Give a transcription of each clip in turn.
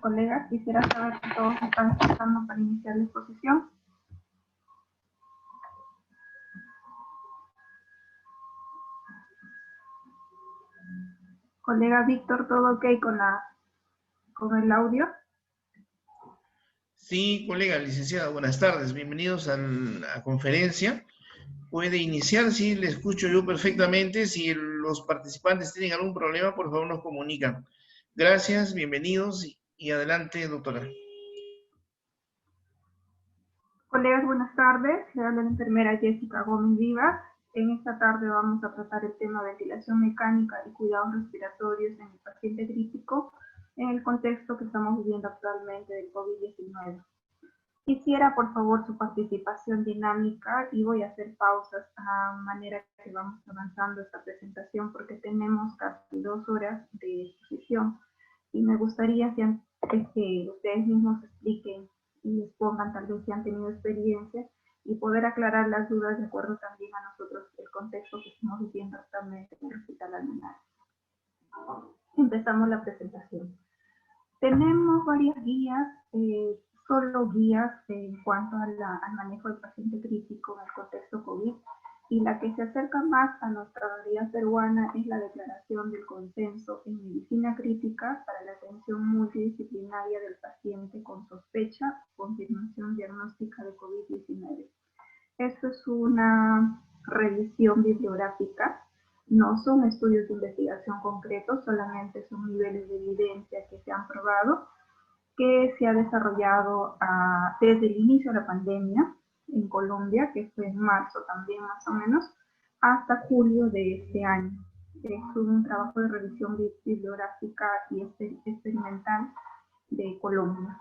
Colegas, quisiera saber si todos están escuchando para iniciar la exposición. Colega Víctor, ¿todo ok con el audio? Sí, colega, licenciada, buenas tardes. Bienvenidos a la conferencia. Puede iniciar, sí, le escucho yo perfectamente. Si los participantes tienen algún problema, por favor nos comunican. Gracias, bienvenidos y adelante, doctora. Colegas, buenas tardes. Le habla la enfermera Jessica Gómez Vivas. En esta tarde vamos a tratar el tema ventilación mecánica y cuidados respiratorios en el paciente crítico en el contexto que estamos viviendo actualmente del COVID-19. Quisiera, por favor, su participación dinámica y voy a hacer pausas a manera que vamos avanzando esta presentación porque tenemos casi 2 horas de exposición y me gustaría que ustedes mismos expliquen y expongan tal vez si han tenido experiencia y poder aclarar las dudas de acuerdo también a nosotros el contexto que estamos viviendo actualmente en el Hospital Almenara. Empezamos la presentación. Tenemos varias guías, solo guías en cuanto al manejo del paciente crítico en el contexto COVID, y la que se acerca más a nuestra realidad peruana es la declaración del consenso en medicina crítica para la atención multidisciplinaria del paciente con sospecha o confirmación diagnóstica de COVID-19. Esto es una revisión bibliográfica. No son estudios de investigación concretos, solamente son niveles de evidencia que se han probado, que se ha desarrollado desde el inicio de la pandemia en Colombia, que fue en marzo también más o menos, hasta julio de este año. Es un trabajo de revisión bibliográfica y experimental de Colombia.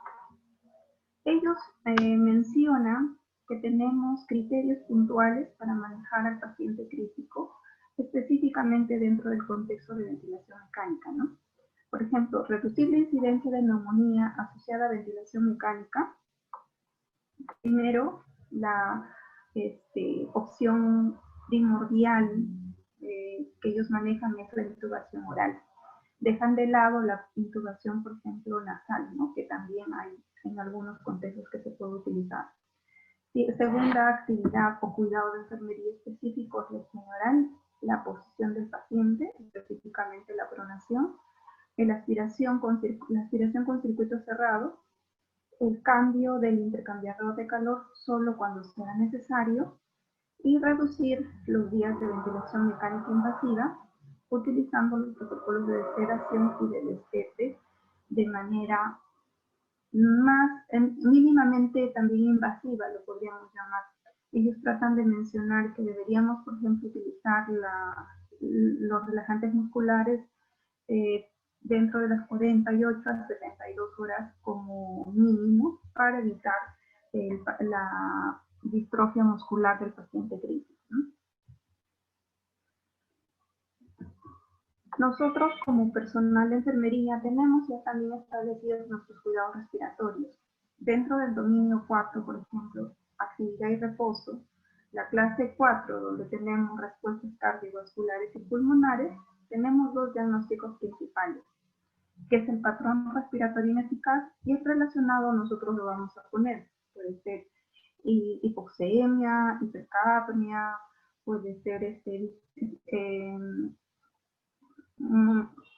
Ellos mencionan que tenemos criterios puntuales para manejar al paciente crítico, específicamente dentro del contexto de ventilación mecánica, ¿no? Por ejemplo, reducir la incidencia de neumonía asociada a ventilación mecánica. Primero, la opción primordial que ellos manejan es la intubación oral. Dejan de lado la intubación, por ejemplo, nasal, ¿no? Que también hay en algunos contextos que se puede utilizar. Segunda actividad o cuidado de enfermería específico es la higiene oral, la posición del paciente, específicamente la pronación, la aspiración con circuito cerrado, el cambio del intercambiador de calor solo cuando sea necesario y reducir los días de ventilación mecánica invasiva utilizando los protocolos de sedación y de destete de manera mínimamente también invasiva, lo podríamos llamar. Ellos tratan de mencionar que deberíamos, por ejemplo, utilizar los relajantes musculares dentro de las 48 a 72 horas como mínimo para evitar la distrofia muscular del paciente crítico, ¿no? Nosotros como personal de enfermería tenemos ya también establecidos nuestros cuidados respiratorios. Dentro del dominio 4, por ejemplo, actividad y reposo, la clase 4, donde tenemos respuestas cardiovasculares y pulmonares, tenemos 2 diagnósticos principales, que es el patrón respiratorio ineficaz y es relacionado, nosotros lo vamos a poner, puede ser hipoxemia, hipercapnia, puede ser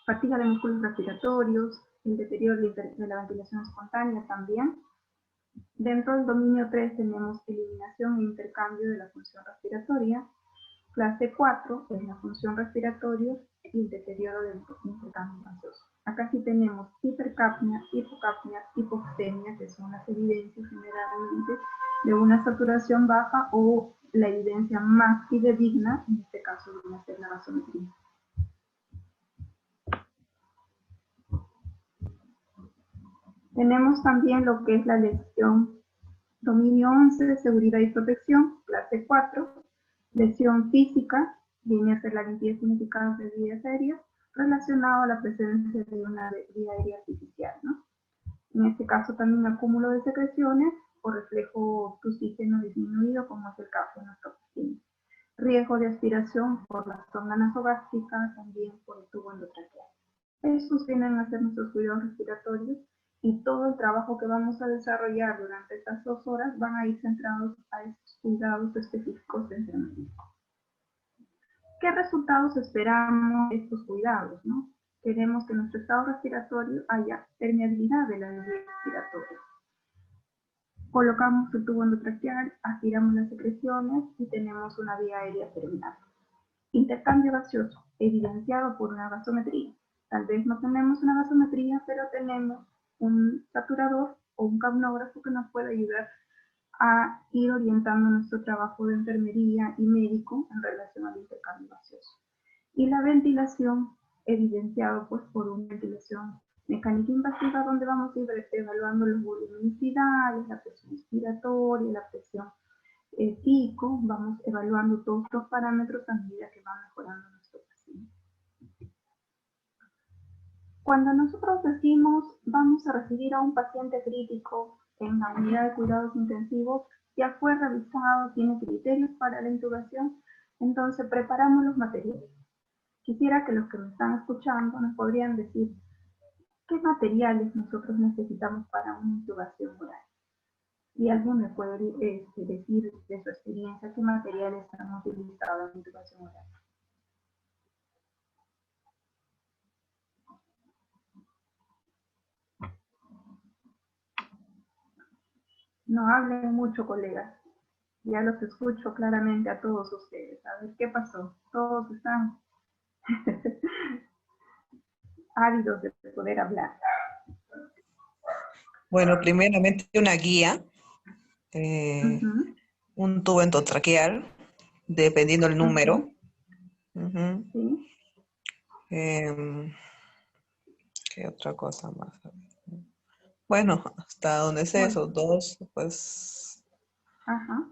fatiga de músculos respiratorios, el deterioro de la ventilación espontánea también. Dentro del dominio 3 tenemos eliminación e intercambio de la función respiratoria. Clase 4 es la función respiratoria y el deterioro del intercambio gaseoso. Acá sí tenemos hipercapnia, hipocapnia, hipoxemia, que son las evidencias generalmente de una saturación baja o la evidencia más fidedigna, en este caso viene a ser la gasometría. Tenemos también lo que es la lesión dominio 11, seguridad y protección, clase 4, lesión física, viene a ser la limpieza ineficaz de vías aéreas, relacionado a la presencia de una vía aérea artificial, ¿no? En este caso también acúmulo de secreciones o reflejo de oxígeno disminuido, como es el caso de nuestro paciente. Riesgo de aspiración por la sonda nasogástrica, también por el tubo endotraqueal. Estos vienen a ser nuestros cuidados respiratorios Y todo el trabajo que vamos a desarrollar durante estas 2 horas van a ir centrados a estos cuidados específicos de enfermería. ¿Qué resultados esperamos de estos cuidados, no? Queremos que en nuestro estado respiratorio haya permeabilidad de la vía respiratoria. Colocamos el tubo endotraqueal, aspiramos las secreciones y tenemos una vía aérea permeable. Intercambio gaseoso, evidenciado por una gasometría. Tal vez no tenemos una gasometría, pero tenemos un saturador o un capnógrafo que nos puede ayudar a ir orientando nuestro trabajo de enfermería y médico en relación al intercambio gaseoso. Y la ventilación, evidenciado pues por una ventilación mecánica invasiva, donde vamos a ir evaluando los volúmenes virales, la presión respiratoria, la presión pico, vamos evaluando todos los parámetros a medida que va mejorando nuestro paciente. Cuando nosotros decimos vamos a recibir a un paciente crítico en la unidad de cuidados intensivos, ya fue revisado, tiene criterios para la intubación, entonces preparamos los materiales. Quisiera que los que me están escuchando nos podrían decir qué materiales nosotros necesitamos para una intubación oral. Y alguien me puede decir de su experiencia qué materiales han utilizado en intubación oral. No hablen mucho, colegas. Ya los escucho claramente a todos ustedes. A ver, ¿qué pasó? Todos están ávidos de poder hablar. Bueno, primeramente una guía, un tubo endotraqueal, dependiendo del número. Sí. ¿Qué otra cosa más? Bueno, hasta donde sé, esos dos, pues... Ajá.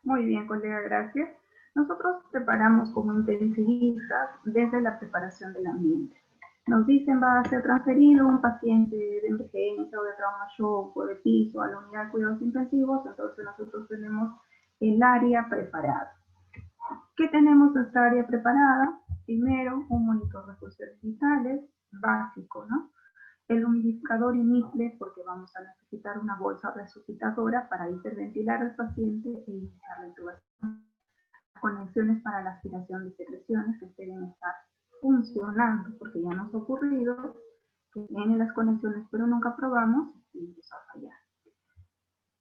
Muy bien, colega, gracias. Nosotros preparamos como intensivistas desde la preparación del ambiente. Nos dicen va a ser transferido un paciente de emergencia o de trauma shock o de piso a la unidad de cuidados intensivos, entonces nosotros tenemos el área preparada. ¿Qué tenemos en esta área preparada? Primero, un monitor de funciones vitales, básico, ¿no? El humidificador inible, porque vamos a necesitar una bolsa resucitadora para hiperventilar al paciente e iniciar la intubación. Conexiones para la aspiración de secreciones que deben estar funcionando, porque ya nos ha ocurrido que tienen las conexiones pero nunca probamos y empezó a fallar.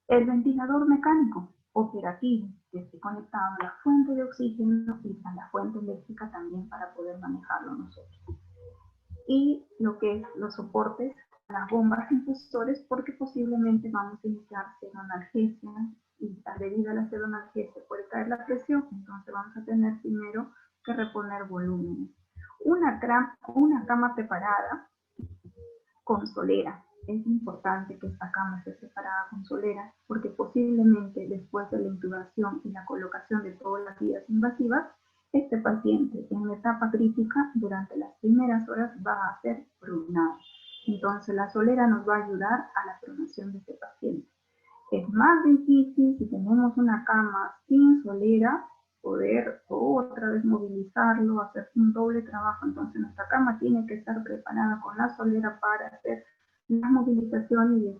El ventilador mecánico operativo que esté conectado a la fuente de oxígeno y a la fuente eléctrica también para poder manejarlo nosotros. Y lo que es los soportes, las bombas infusores, porque posiblemente vamos a iniciar seronalgesia y debido a la seronalgesia puede caer la presión, entonces vamos a tener primero que reponer volúmenes. Una cama preparada con solera. Es importante que esta cama esté preparada con solera porque posiblemente después de la intubación y la colocación de todas las vías invasivas, este paciente en la etapa crítica durante las primeras horas va a ser pronado. Entonces la solera nos va a ayudar a la pronación de este paciente. Es más difícil si tenemos una cama sin solera poder otra vez movilizarlo, hacer un doble trabajo. Entonces nuestra cama tiene que estar preparada con la solera para hacer la movilización y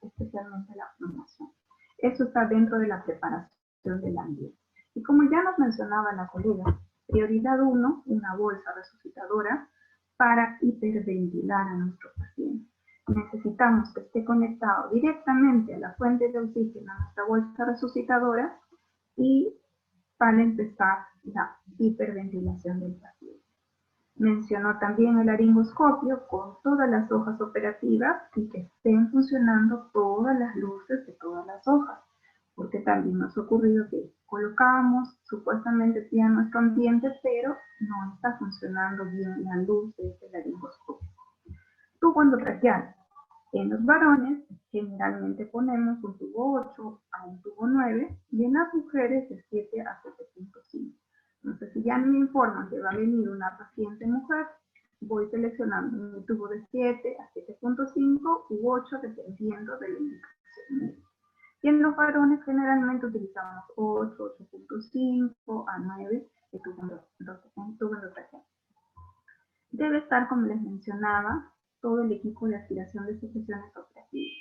especialmente la pronación. Eso está dentro de la preparación del ambiente. Y como ya nos mencionaba la colega, prioridad 1, una bolsa resucitadora para hiperventilar a nuestro paciente. Necesitamos que esté conectado directamente a la fuente de oxígeno, a nuestra bolsa resucitadora, y para empezar la hiperventilación del paciente. Mencionó también el laringoscopio con todas las hojas operativas y que estén funcionando todas las luces de todas las hojas, porque también nos ha ocurrido que colocamos supuestamente sí a nuestro ambiente, pero no está funcionando bien la luz de este laringoscopio. Tubo endotraqueal. En los varones generalmente ponemos un tubo 8 a un tubo 9 y en las mujeres de 7 a 7.5. Entonces, si ya me informan que va a venir una paciente mujer, voy seleccionando un tubo de 7 a 7.5 u 8 dependiendo de la indicación médica. Y en los varones generalmente utilizamos 8, 8.5 a 9 de tubo endotraqueal. Debe estar, como les mencionaba, todo el equipo de aspiración de secreciones operativas.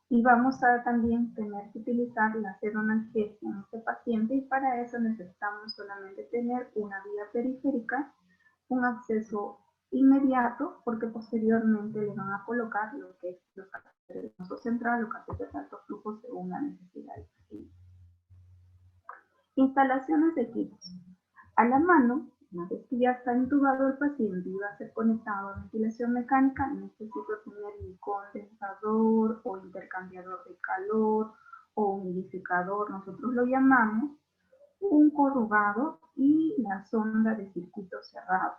Y vamos a también tener que utilizar la seroanalgesia en este paciente y para eso necesitamos solamente tener una vía periférica, un acceso inmediato, porque posteriormente le van a colocar lo que es los catéteres de vaso central o catéteres de alto flujo según la necesidad del paciente. Instalaciones de equipos. A la mano, una vez que ya está intubado el paciente y va a ser conectado a ventilación mecánica, necesito tener mi condensador o intercambiador de calor o humidificador, nosotros lo llamamos, un corrugado y la sonda de circuito cerrado.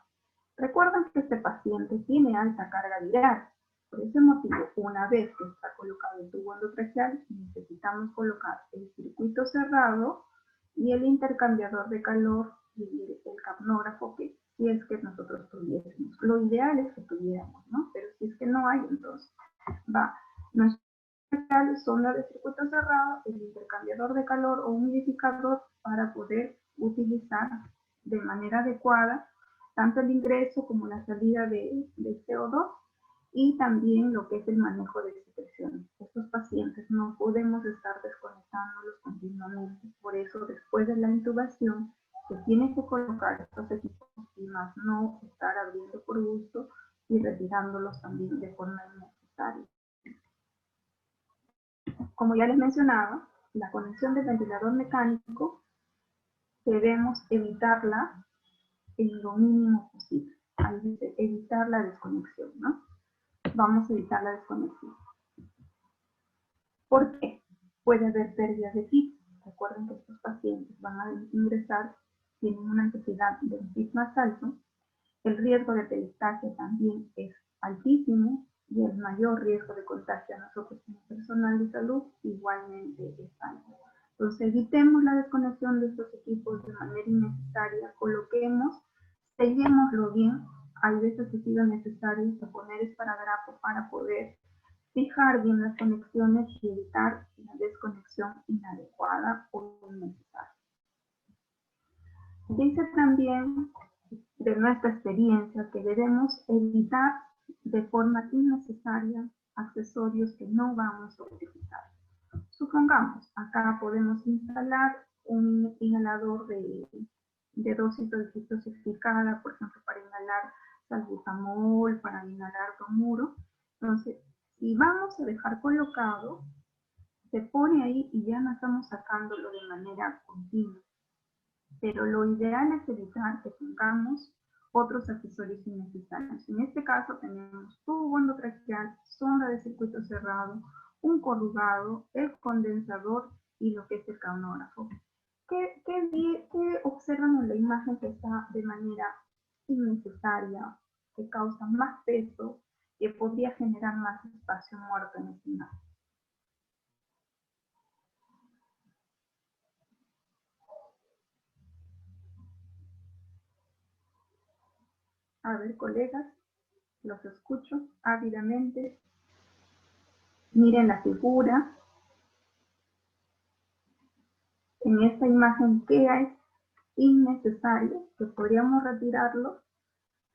Recuerden que este paciente tiene alta carga viral. Por ese motivo, una vez que está colocado el tubo endotraqueal, necesitamos colocar el circuito cerrado y el intercambiador de calor y el capnógrafo, que si es que nosotros tuviésemos. Lo ideal es que tuviéramos, ¿no? Pero si es que no hay, entonces va nuestro sonda de circuito cerrado, el intercambiador de calor o humidificador para poder utilizar de manera adecuada tanto el ingreso como la salida de CO2 y también lo que es el manejo de secreciones. Estos pacientes no podemos estar desconectándolos continuamente, por eso después de la intubación se tiene que colocar estos equipos y más no estar abriendo por gusto y retirándolos también de forma innecesaria. Como ya les mencionaba, la conexión del ventilador mecánico debemos evitarla en lo mínimo posible, evitar la desconexión, ¿no? Vamos a evitar la desconexión. ¿Por qué? Puede haber pérdidas de PIB. Recuerden que estos pacientes van a ingresar, tienen una necesidad de un PIB más alto, el riesgo de peristalsia también es altísimo y el mayor riesgo de contagio a nosotros como personal de salud igualmente es alto. Entonces evitemos la desconexión de estos equipos de manera innecesaria, coloquemos, sellémoslo bien, hay veces que ha sido necesario poner esparadrapo para poder fijar bien las conexiones y evitar la desconexión inadecuada o innecesaria. Dice también de nuestra experiencia que debemos evitar de forma innecesaria accesorios que no vamos a utilizar. Supongamos, acá podemos instalar un inhalador de dosis dosificada, por ejemplo, para inhalar salbutamol, para inhalar bromuro. Entonces, si vamos a dejar colocado, se pone ahí y ya no estamos sacándolo de manera continua. Pero lo ideal es evitar que tengamos otros accesorios innecesarios. En este caso tenemos tubo endotraqueal, sonda de circuito cerrado, un corrugado, el condensador y lo que es el capnógrafo. ¿Qué observan en la imagen que está de manera innecesaria, que causa más peso, que podría generar más espacio muerto en esta imagen? A ver, colegas, los escucho ávidamente. Miren la figura. En esta imagen, ¿qué es innecesario? Que podríamos retirarlo,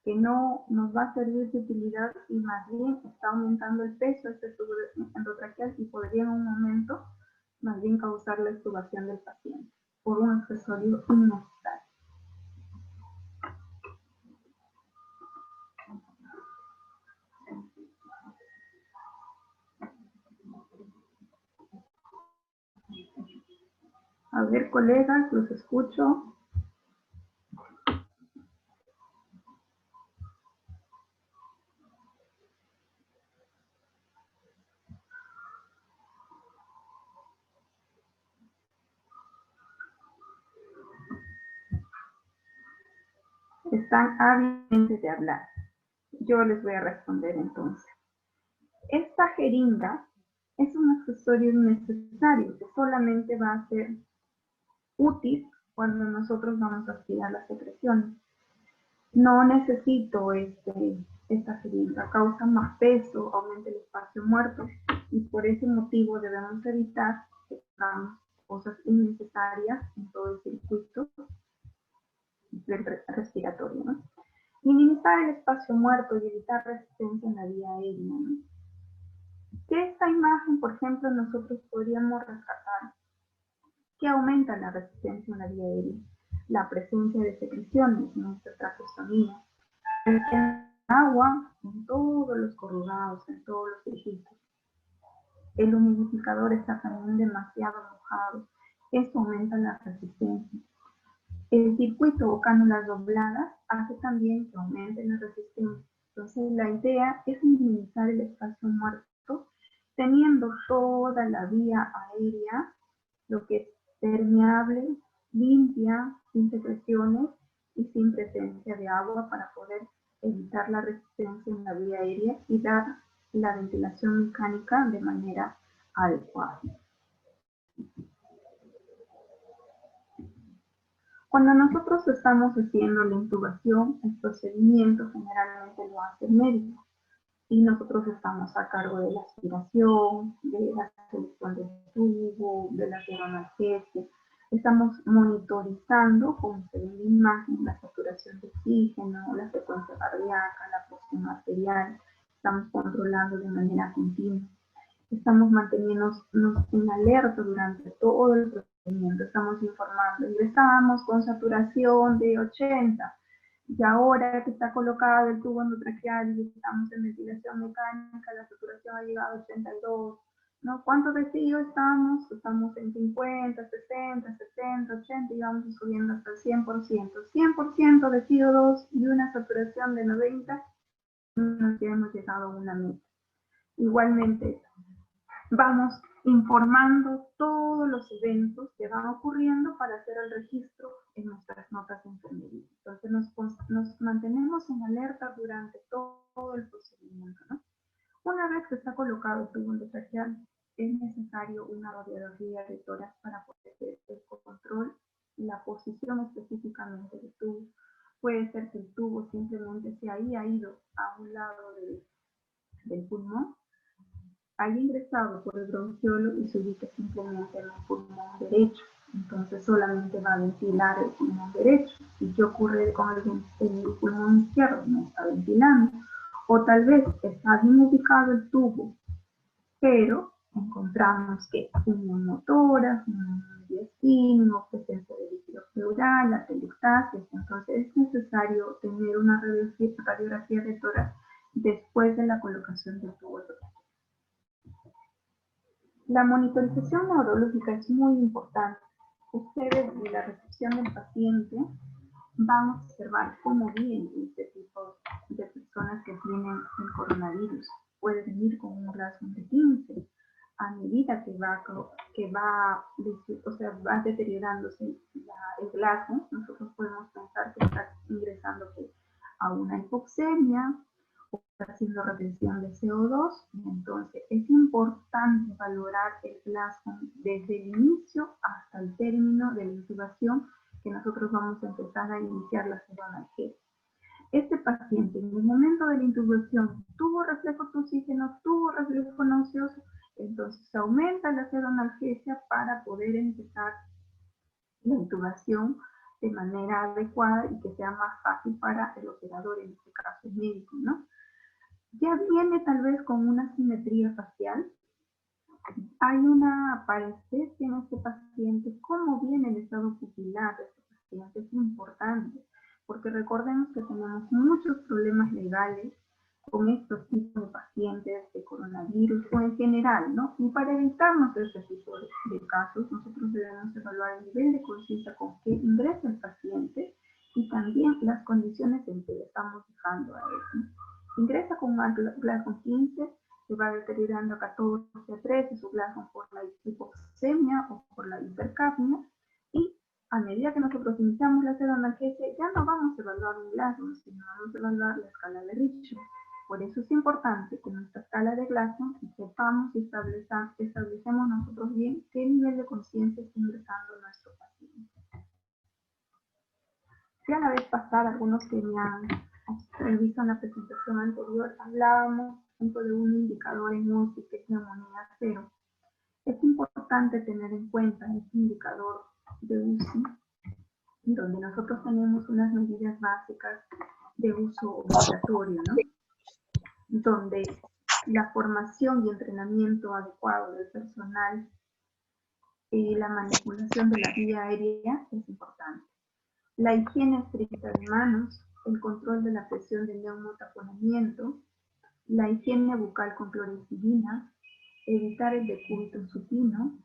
que no nos va a servir de utilidad y más bien está aumentando el peso de este tubo endotraqueal y podría en un momento más bien causar la extubación del paciente por un accesorio innecesario. A ver, colegas, los escucho. Están ávidos de hablar. Yo les voy a responder entonces. Esta jeringa es un accesorio innecesario que solamente va a ser útil cuando nosotros vamos a aspirar las secreciones. No necesito esta jeringa, causa más peso, aumenta el espacio muerto y por ese motivo debemos evitar que hagamos cosas innecesarias en todo el circuito respiratorio, ¿no? Minimizar el espacio muerto y evitar resistencia en la vía aérea, ¿no? De esta imagen, por ejemplo, nosotros podríamos rescatar que aumenta la resistencia en la vía aérea, la presencia de secreciones en nuestra traqueostomía, el agua en todos los corrugados, en todos los registros. El humidificador está también demasiado mojado, esto aumenta la resistencia. El circuito o cánulas dobladas hace también que aumente la resistencia. Entonces la idea es minimizar el espacio muerto, teniendo toda la vía aérea, lo que es permeable, limpia, sin secreciones y sin presencia de agua para poder evitar la resistencia en la vía aérea y dar la ventilación mecánica de manera adecuada. Cuando nosotros estamos haciendo la intubación, el procedimiento generalmente lo hace el médico y nosotros estamos a cargo de la aspiración, de la selección del tubo, de la analgesia. Estamos monitorizando, como se ve en la imagen, la saturación de oxígeno, la frecuencia cardíaca, la presión arterial. Estamos controlando de manera continua. Estamos manteniéndonos en alerta durante todo el procedimiento. Estamos informando. Ingresamos con saturación de 80. Y ahora que está colocado el tubo endotraqueal y estamos en ventilación mecánica, la saturación ha llegado a 82. ¿No? ¿Cuánto de CO estamos? Estamos en 50, 60, 70, 80 y vamos subiendo hasta el 100%. 100% de CO2 y una saturación de 90, ya hemos llegado a una meta. Igualmente, vamos informando todos los eventos que van ocurriendo para hacer el registro en nuestras notas de enfermería. Entonces nos mantenemos en alerta durante todo el procedimiento, ¿no? Una vez que está colocado el tubo endotraqueal, es necesario una radiografía de tórax para poder hacer el control y la posición específicamente del tubo. Puede ser que el tubo simplemente se haya ido a un lado del pulmón, haya ingresado por el bronquiolo y se ubique simplemente en el pulmón derecho. Entonces solamente va a ventilar el pulmón derecho. ¿Y qué ocurre con el pulmón izquierdo? No está ventilando. O tal vez está bien ubicado el tubo, pero encontramos que un monotórax, un diastino, presencia de líquido pleural, la atelectasia. Entonces es necesario tener una radiografía de tórax después de la colocación del tubo. La monitorización neurológica es muy importante. Ustedes en la recepción del paciente van a observar cómo viene este tipo de personas que tienen el coronavirus. Puede venir con un Glasgow de 15. A medida que va deteriorándose el Glasgow, nosotros podemos pensar que está ingresando a una hipoxemia, o está haciendo retención de CO2, y entonces es importante valorar el Glasgow desde el inicio hasta el término de la intubación, que nosotros vamos a empezar a iniciar la seroanalgesia. Este paciente en el momento de la intubación tuvo reflejo de oxígeno, tuvo reflejo nauseoso, entonces aumenta la seroanalgesia para poder empezar la intubación de manera adecuada y que sea más fácil para el operador, en este caso el médico, ¿no? Ya viene tal vez con una simetría facial. Hay una parestesia en este paciente. ¿Cómo viene el estado pupilar de este paciente? Es importante, porque recordemos que tenemos muchos problemas legales con estos tipos de pacientes de coronavirus o en general, ¿no? Y para evitarnos este tipo de casos, nosotros debemos evaluar el nivel de conciencia con que ingresa el paciente y también las condiciones en que le estamos dejando a él, ¿no? Ingresa con un Glasgow 15, se va deteriorando a 14, a 13 su Glasgow por la hipoxemia o por la hipercapnia, y a medida que nosotros iniciamos la seroanalgesia, ya no vamos a evaluar un Glasgow, sino vamos a evaluar la escala de Richmond. Por eso es importante que nuestra escala de Glasgow sepamos y establecemos nosotros bien qué nivel de conciencia está ingresando nuestro paciente. Ya la vez pasada, algunos que me han visto en la presentación anterior, hablábamos de un indicador en UCI que es neumonía cero. Es importante tener en cuenta este indicador de UCI, donde nosotros tenemos unas medidas básicas de uso obligatorio, ¿no? Donde la formación y entrenamiento adecuado del personal y la manipulación de la vía aérea es importante. La higiene estricta de manos, el control de la presión de neumotaponamiento, la higiene bucal con clorexidina, evitar el decúbito supino,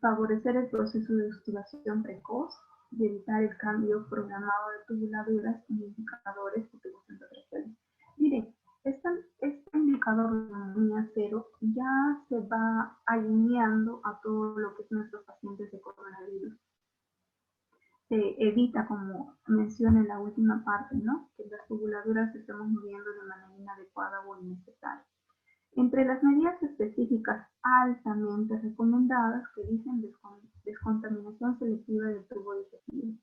favorecer el proceso de extubación precoz y evitar el cambio programado de tubuladuras en indicadores de tubos endotraqueales. Mire, este indicador de neumonía cero ya se va alineando a todo lo que es nuestros pacientes de coronavirus. Se evita, como menciona en la última parte, ¿no?, que las tubuladuras se estemos moviendo de manera inadecuada o innecesaria. Entre las medidas específicas altamente recomendadas que dicen descontaminación selectiva del tubo digestivo,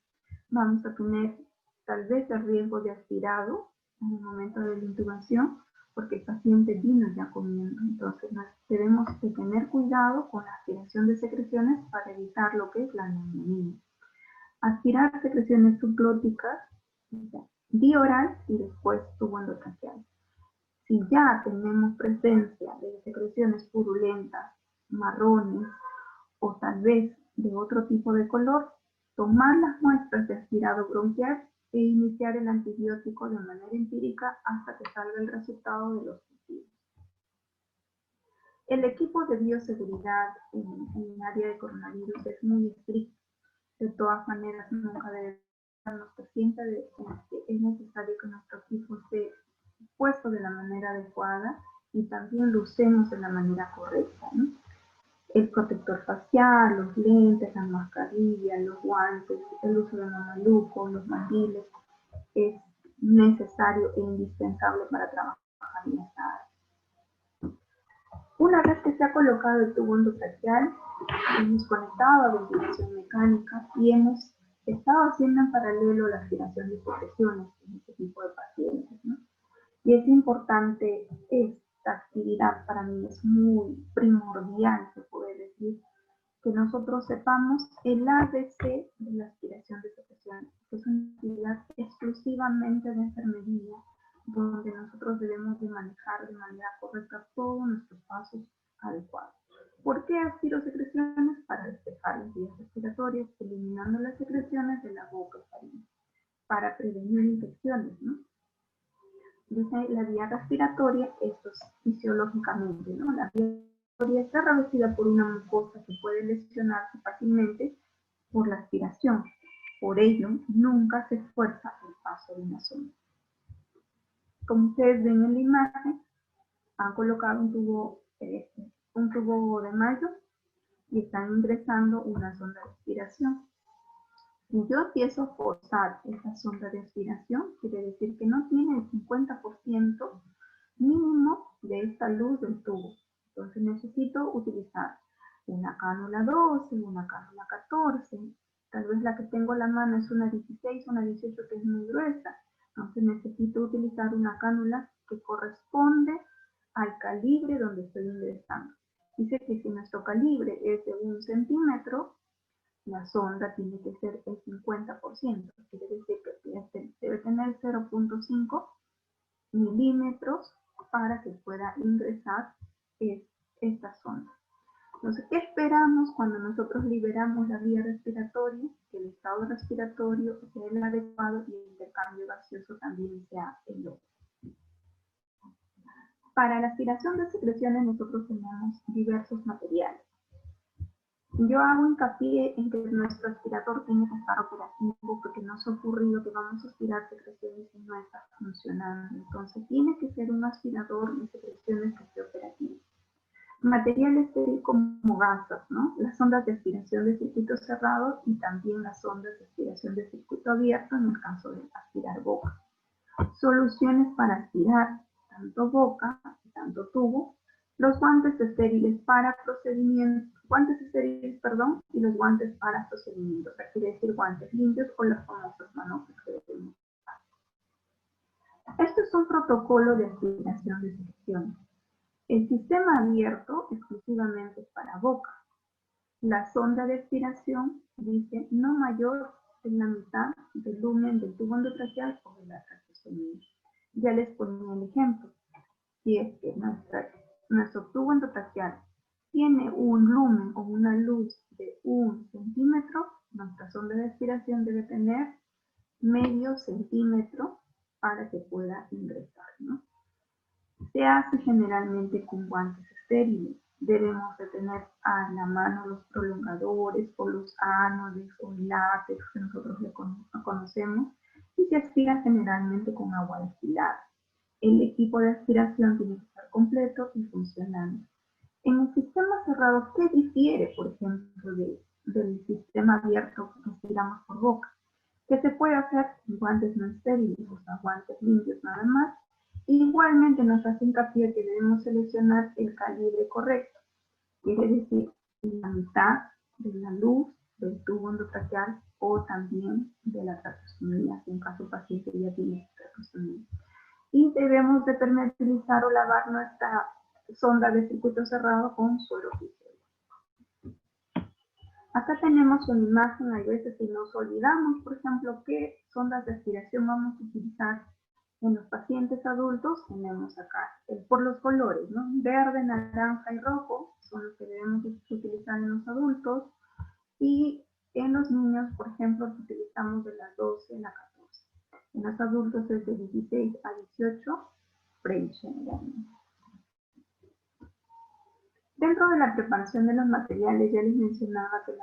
vamos a tener tal vez el riesgo de aspirado en el momento de la intubación, porque el paciente vino ya comiendo. Entonces debemos de tener cuidado con la aspiración de secreciones para evitar lo que es la neumonía. Aspirar secreciones subglóticas, vía oral y después tubo endotraqueal. Si ya tenemos presencia de secreciones purulentas, marrones o tal vez de otro tipo de color, tomar las muestras de aspirado bronquial e iniciar el antibiótico de manera empírica hasta que salga el resultado de los cultivos. El equipo de bioseguridad en el área de coronavirus es muy estricto. De todas maneras, nunca debe darnos consciente de que es necesario que nuestro equipo esté puesto de la manera adecuada y también lo usemos de la manera correcta, ¿no? El protector facial, los lentes, la mascarilla, los guantes, el uso de mameluco, los mandiles, es necesario e indispensable para trabajar en esta área. Una vez que se ha colocado el tubo endotraqueal, hemos conectado a ventilación mecánica y hemos estado haciendo en paralelo la aspiración de secreciones en este tipo de pacientes, ¿no? Y es importante esta actividad, para mí es muy primordial, se puede decir, que nosotros sepamos el ABC de la aspiración de secreciones, que es una actividad exclusivamente de enfermería, donde nosotros debemos de manejar de manera correcta todos nuestros pasos adecuados. ¿Por qué aspiro secreciones? Para despejar las vías respiratorias, eliminando las secreciones de la boca y faringe, para prevenir infecciones, ¿no? Dice la vía respiratoria, esto es fisiológicamente, ¿no? La vía respiratoria está revestida por una mucosa que puede lesionarse fácilmente por la aspiración. Por ello, nunca se esfuerza el paso de una sonda. Como ustedes ven en la imagen, han colocado un tubo de mallo y están ingresando una sonda de aspiración. Si yo empiezo a forzar esa sonda de aspiración, quiere decir que no tiene el 50% mínimo de esta luz del tubo. Entonces necesito utilizar una cánula 12, una cánula 14, tal vez la que tengo en la mano es una 16, una 18 que es muy gruesa. Entonces necesito utilizar una cánula que corresponde al calibre donde estoy ingresando. Dice que si nuestro calibre es de 1 centímetro, la sonda tiene que ser el 50%, quiere decir que debe tener 0.5 milímetros para que pueda ingresar esta sonda. Entonces, ¿qué esperamos cuando nosotros liberamos la vía respiratoria? Que el estado respiratorio sea el adecuado y el intercambio gaseoso también sea el óptimo. Para la aspiración de secreciones nosotros tenemos diversos materiales. Yo hago hincapié en que nuestro aspirador tiene que estar operativo porque nos ha ocurrido que vamos a aspirar secreciones y no está funcionando. Entonces tiene que ser un aspirador de secreciones que esté operativo. Materiales como gasas, ¿no? Las sondas de aspiración de circuito cerrado y también las sondas de aspiración de circuito abierto en el caso de aspirar boca. Soluciones para aspirar tanto boca y tanto tubo. Los guantes estériles para procedimientos, y los guantes para procedimientos, quiere decir guantes limpios o las famosas manoplas que debemos usar. Esto es un protocolo de aspiración de secreciones. El sistema abierto exclusivamente es para boca. La sonda de aspiración dice no mayor de la mitad del lumen del tubo endotraqueal o de la traqueostomy. traqueostomía. Ya les ponía el ejemplo. Si es que nuestro tubo endotraqueal tiene un lumen o una luz de 1 centímetro, nuestra sonda de aspiración debe tener medio centímetro para que pueda ingresar, ¿no? Se hace generalmente con guantes estériles. Debemos de tener a la mano los prolongadores o los ánodes o el látex que nosotros le conocemos, y se aspira generalmente con agua destilada. El equipo de aspiración tiene que estar completo y funcionando. En el sistema cerrado, ¿qué difiere, por ejemplo, del sistema abierto que aspiramos por boca? Que se puede hacer con guantes no estériles, o sea, guantes limpios nada más. Igualmente nos hace hincapié que debemos seleccionar el calibre correcto, quiere decir la mitad de la luz del tubo endotraqueal o también de la traqueostomía, si en caso el paciente ya tiene traqueostomía. Y debemos de permeabilizar o lavar nuestra sonda de circuito cerrado con suero fisiológico. Acá tenemos una imagen, hay veces si nos olvidamos, por ejemplo, qué sondas de aspiración vamos a utilizar en los pacientes adultos. Tenemos acá, por los colores, ¿no? Verde, naranja y rojo son los que debemos utilizar en los adultos, y en los niños, por ejemplo, utilizamos de las 12 a la 14. En los adultos es de 16 a 18, French generalmente. Dentro de la preparación de los materiales, ya les mencionaba que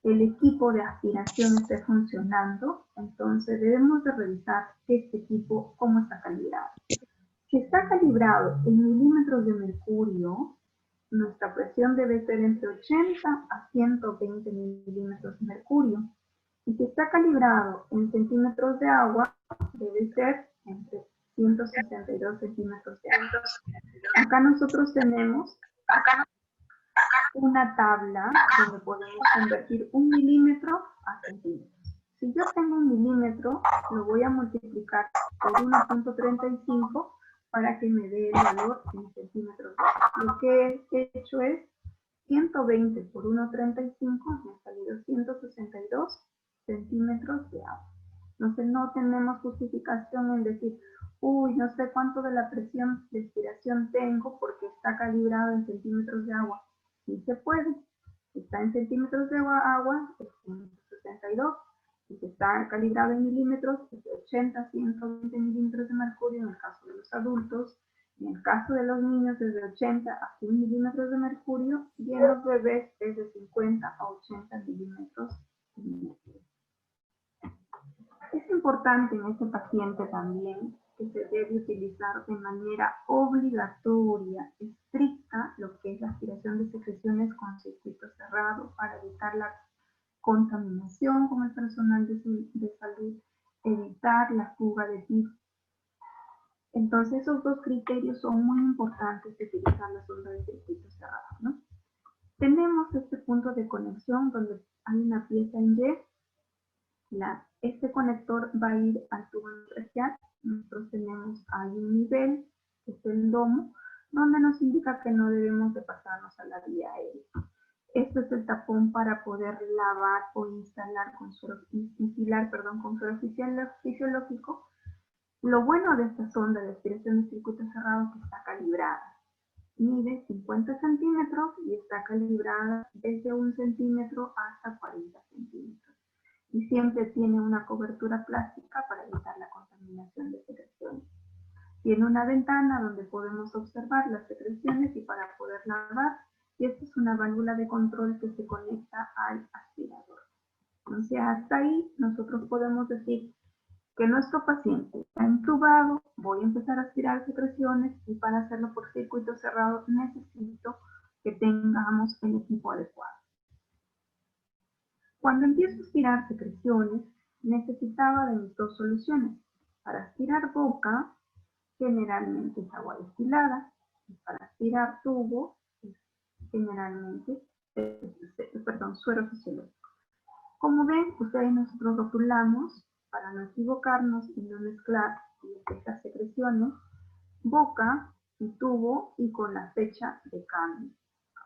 el equipo de aspiración esté funcionando, entonces debemos de revisar este equipo cómo está calibrado. Si está calibrado en milímetros de mercurio, nuestra presión debe ser entre 80 a 120 milímetros de mercurio. Y si está calibrado en centímetros de agua, debe ser entre 162 centímetros de agua. Acá nosotros tenemos una tabla donde podemos convertir 1 milímetro a centímetros. Si yo tengo 1 milímetro, lo voy a multiplicar por 1.35 para que me dé el valor en centímetros de agua. Lo que he hecho es 120 por 1.35, me ha salido 162 centímetros de agua. Entonces no tenemos justificación en decir, uy, no sé cuánto de la presión de expiración tengo porque está calibrado en centímetros de agua. Sí se puede. Si está en centímetros de agua, es 162. Si está calibrado en milímetros, es de 80 a 120 milímetros de mercurio en el caso de los adultos. En el caso de los niños es de 80 a 100 milímetros de mercurio, y en los bebés es de 50 a 80 milímetros de mercurio. Es importante en este paciente también que se debe utilizar de manera obligatoria, estricta, lo que es la aspiración de secreciones con circuito cerrado para evitar la contaminación con el personal de salud, evitar la fuga de virus. Entonces, esos dos criterios son muy importantes de utilizar la sonda de circuito cerrado, ¿no? Tenemos este punto de conexión donde hay una pieza en Y. Este conector va a ir al tubo endotraqueal. Nosotros tenemos ahí un nivel, que es el domo, donde nos indica que no debemos de pasarnos a la vía aérea. Este es el tapón para poder lavar o instilar con suero fisiológico. Lo bueno de esta sonda de aspiración de circuito cerrado es que está calibrada. Mide 50 centímetros y está calibrada desde 1 centímetro hasta 40 centímetros. Y siempre tiene una cobertura plástica para evitar la contaminación de secreciones. Tiene una ventana donde podemos observar las secreciones y para poder lavar. Y esta es una válvula de control que se conecta al aspirador. Entonces, hasta ahí nosotros podemos decir que nuestro paciente está intubado, voy a empezar a aspirar secreciones, y para hacerlo por circuito cerrado necesito que tengamos el equipo adecuado. Cuando empiezo a aspirar secreciones, necesitaba de mis dos soluciones. Para aspirar boca, generalmente es agua destilada, y para aspirar tubo, es generalmente suero fisiológico. Como ven, ustedes nosotros rotulamos para no equivocarnos y no mezclar estas secreciones, boca y tubo, y con la fecha de cambio.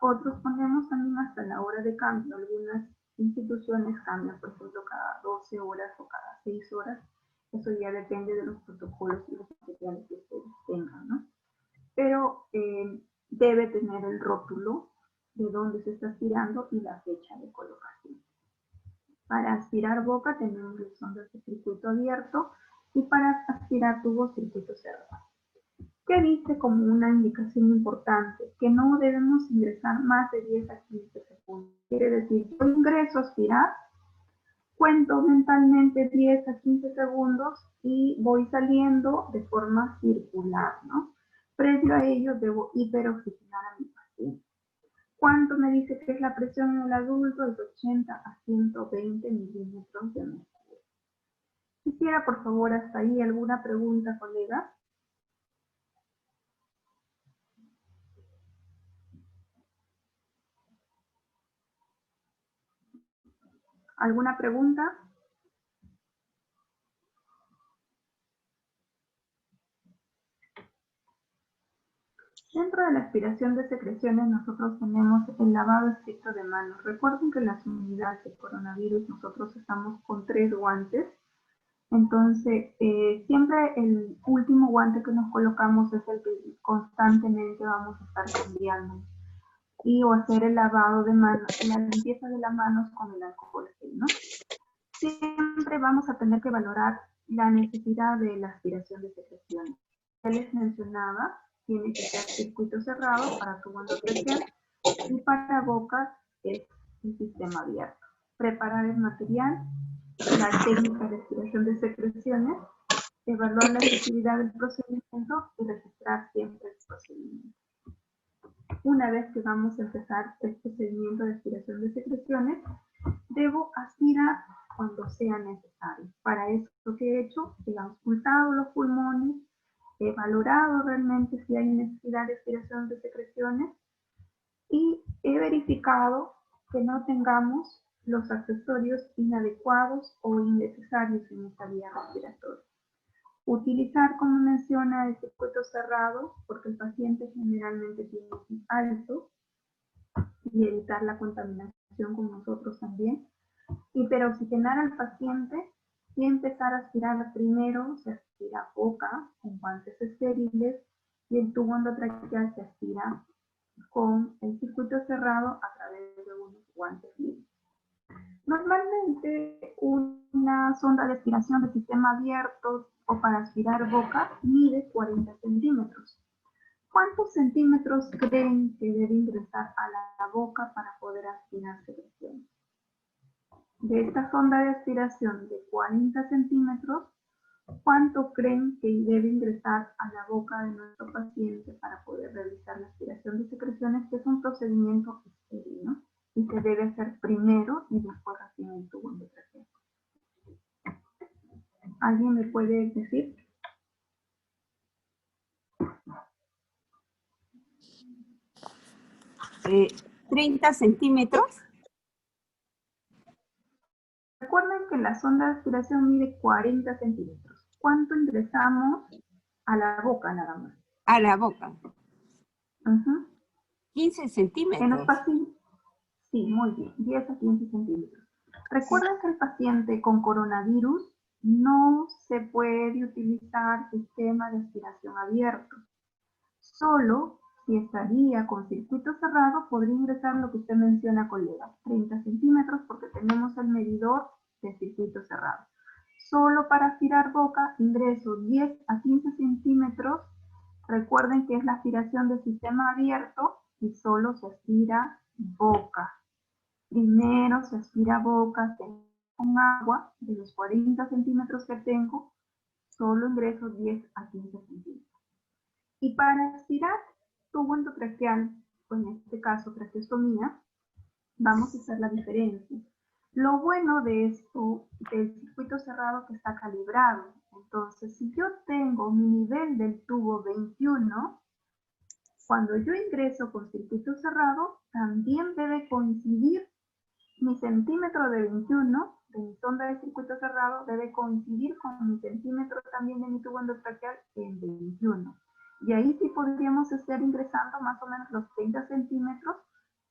Otros ponemos también hasta la hora de cambio. Algunas instituciones cambian, por ejemplo, cada 12 horas o cada 6 horas. Eso ya depende de los protocolos y los materiales que ustedes tengan, ¿no? Pero debe tener el rótulo de dónde se está aspirando y la fecha de colocación. Para aspirar boca tenemos las sondas de circuito abierto y para aspirar tubo circuito cerrado. ¿Qué dice como una indicación importante? Que no debemos ingresar más de 10 a 15 segundos. Quiere decir, yo ingreso a aspirar, cuento mentalmente 10 a 15 segundos y voy saliendo de forma circular, ¿no? Previo a ello debo hiperoxigenar a mi paciente. ¿Cuánto me dice que es la presión en el adulto? Es de 80 a 120 milímetros de mercurio. Quisiera, por favor, hasta ahí alguna pregunta, colegas. ¿Alguna pregunta? Dentro de la aspiración de secreciones nosotros tenemos el lavado estricto de manos. Recuerden que en las unidades de coronavirus nosotros estamos con 3 guantes. Entonces, siempre el último guante que nos colocamos es el que constantemente vamos a estar cambiando. Y o hacer el lavado de manos, la limpieza de las manos con el alcohol gel, ¿no? Siempre vamos a tener que valorar la necesidad de la aspiración de secreciones. Ya les mencionaba, tiene que ser circuito cerrado para tubo endotraqueal y para bocas es un sistema abierto. Preparar el material, la técnica de aspiración de secreciones, evaluar la efectividad del procedimiento y registrar siempre el procedimiento. Una vez que vamos a empezar el procedimiento de aspiración de secreciones, debo aspirar cuando sea necesario. Para eso lo que he hecho, he auscultado los pulmones, he valorado realmente si hay necesidad de aspiración de secreciones y he verificado que no tengamos los accesorios inadecuados o innecesarios en esta vía respiratoria. Utilizar, como menciona, el circuito cerrado, porque el paciente generalmente tiene un alto, y evitar la contaminación con nosotros también. Hiperoxigenar al paciente y empezar a aspirar primero, se aspira boca con guantes estériles y el tubo endotraqueal se aspira con el circuito cerrado a través de unos guantes libres. Normalmente una sonda de aspiración de sistema abierto o para aspirar boca mide 40 centímetros. ¿Cuántos centímetros creen que debe ingresar a la boca para poder aspirar secreciones? De esta sonda de aspiración de 40 centímetros, ¿cuánto creen que debe ingresar a la boca de nuestro paciente para poder realizar la aspiración de secreciones, que es un procedimiento estéril, ¿no? Y se debe hacer primero y después recién el tubo endotraqueal. ¿Alguien me puede decir? ¿30 centímetros? Recuerden que la sonda de aspiración mide 40 centímetros. ¿Cuánto ingresamos a la boca nada más? A la boca. 15 centímetros. En los pacientes, sí, muy bien, 10 a 15 centímetros. Recuerden que el paciente con coronavirus no se puede utilizar sistema de aspiración abierto. Solo si estaría con circuito cerrado podría ingresar lo que usted menciona, colega, 30 centímetros, porque tenemos el medidor de circuito cerrado. Solo para aspirar boca ingreso 10 a 15 centímetros. Recuerden que es la aspiración del sistema abierto y solo se aspira boca. Primero se aspira boca con agua. De los 40 centímetros que tengo, solo ingreso 10 a 15 centímetros. Y para aspirar tubo endotraqueal, o en este caso traqueostomía, vamos a hacer la diferencia. Lo bueno de esto, del circuito cerrado, que está calibrado. Entonces, si yo tengo mi nivel del tubo 21, cuando yo ingreso con circuito cerrado, también debe coincidir mi centímetro de 21 de mi sonda de circuito cerrado, debe coincidir con mi centímetro también de mi tubo endotraqueal en 21. Y ahí sí podríamos estar ingresando más o menos los 30 centímetros,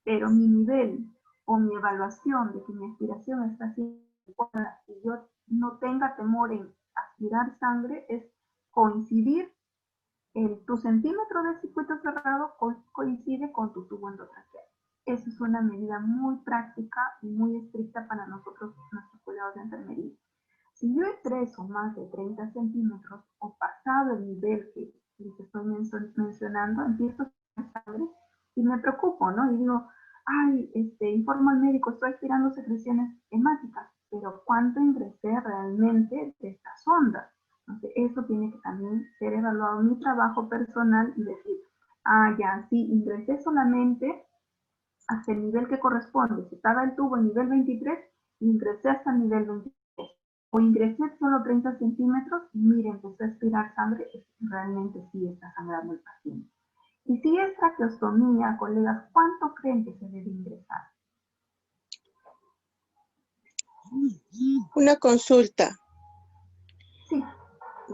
pero mi nivel o mi evaluación de que mi aspiración está así y yo no tenga temor en aspirar sangre es coincidir, tu centímetro de circuito cerrado coincide con tu tubo endotraqueal. Esa es una medida muy práctica y muy estricta para nosotros, nuestros cuidados de enfermería. Si yo ingreso más de 30 centímetros o pasado el nivel que les estoy mencionando, empiezo a aspirar sangre y me preocupo, ¿no? Y digo, ay, informo al médico, estoy aspirando secreciones hemáticas, pero ¿cuánto ingresé realmente de estas ondas? Entonces, eso tiene que también ser evaluado en mi trabajo personal y decir, ah, ya, sí, ingresé solamente hasta el nivel que corresponde. Si estaba el tubo en nivel 23, ingresé hasta el nivel 23. O ingresé solo 30 centímetros y mire, empecé a aspirar sangre, realmente sí está sangrando el paciente. Y si es traqueostomía, colegas, ¿cuánto creen que se debe ingresar? Una consulta. Sí,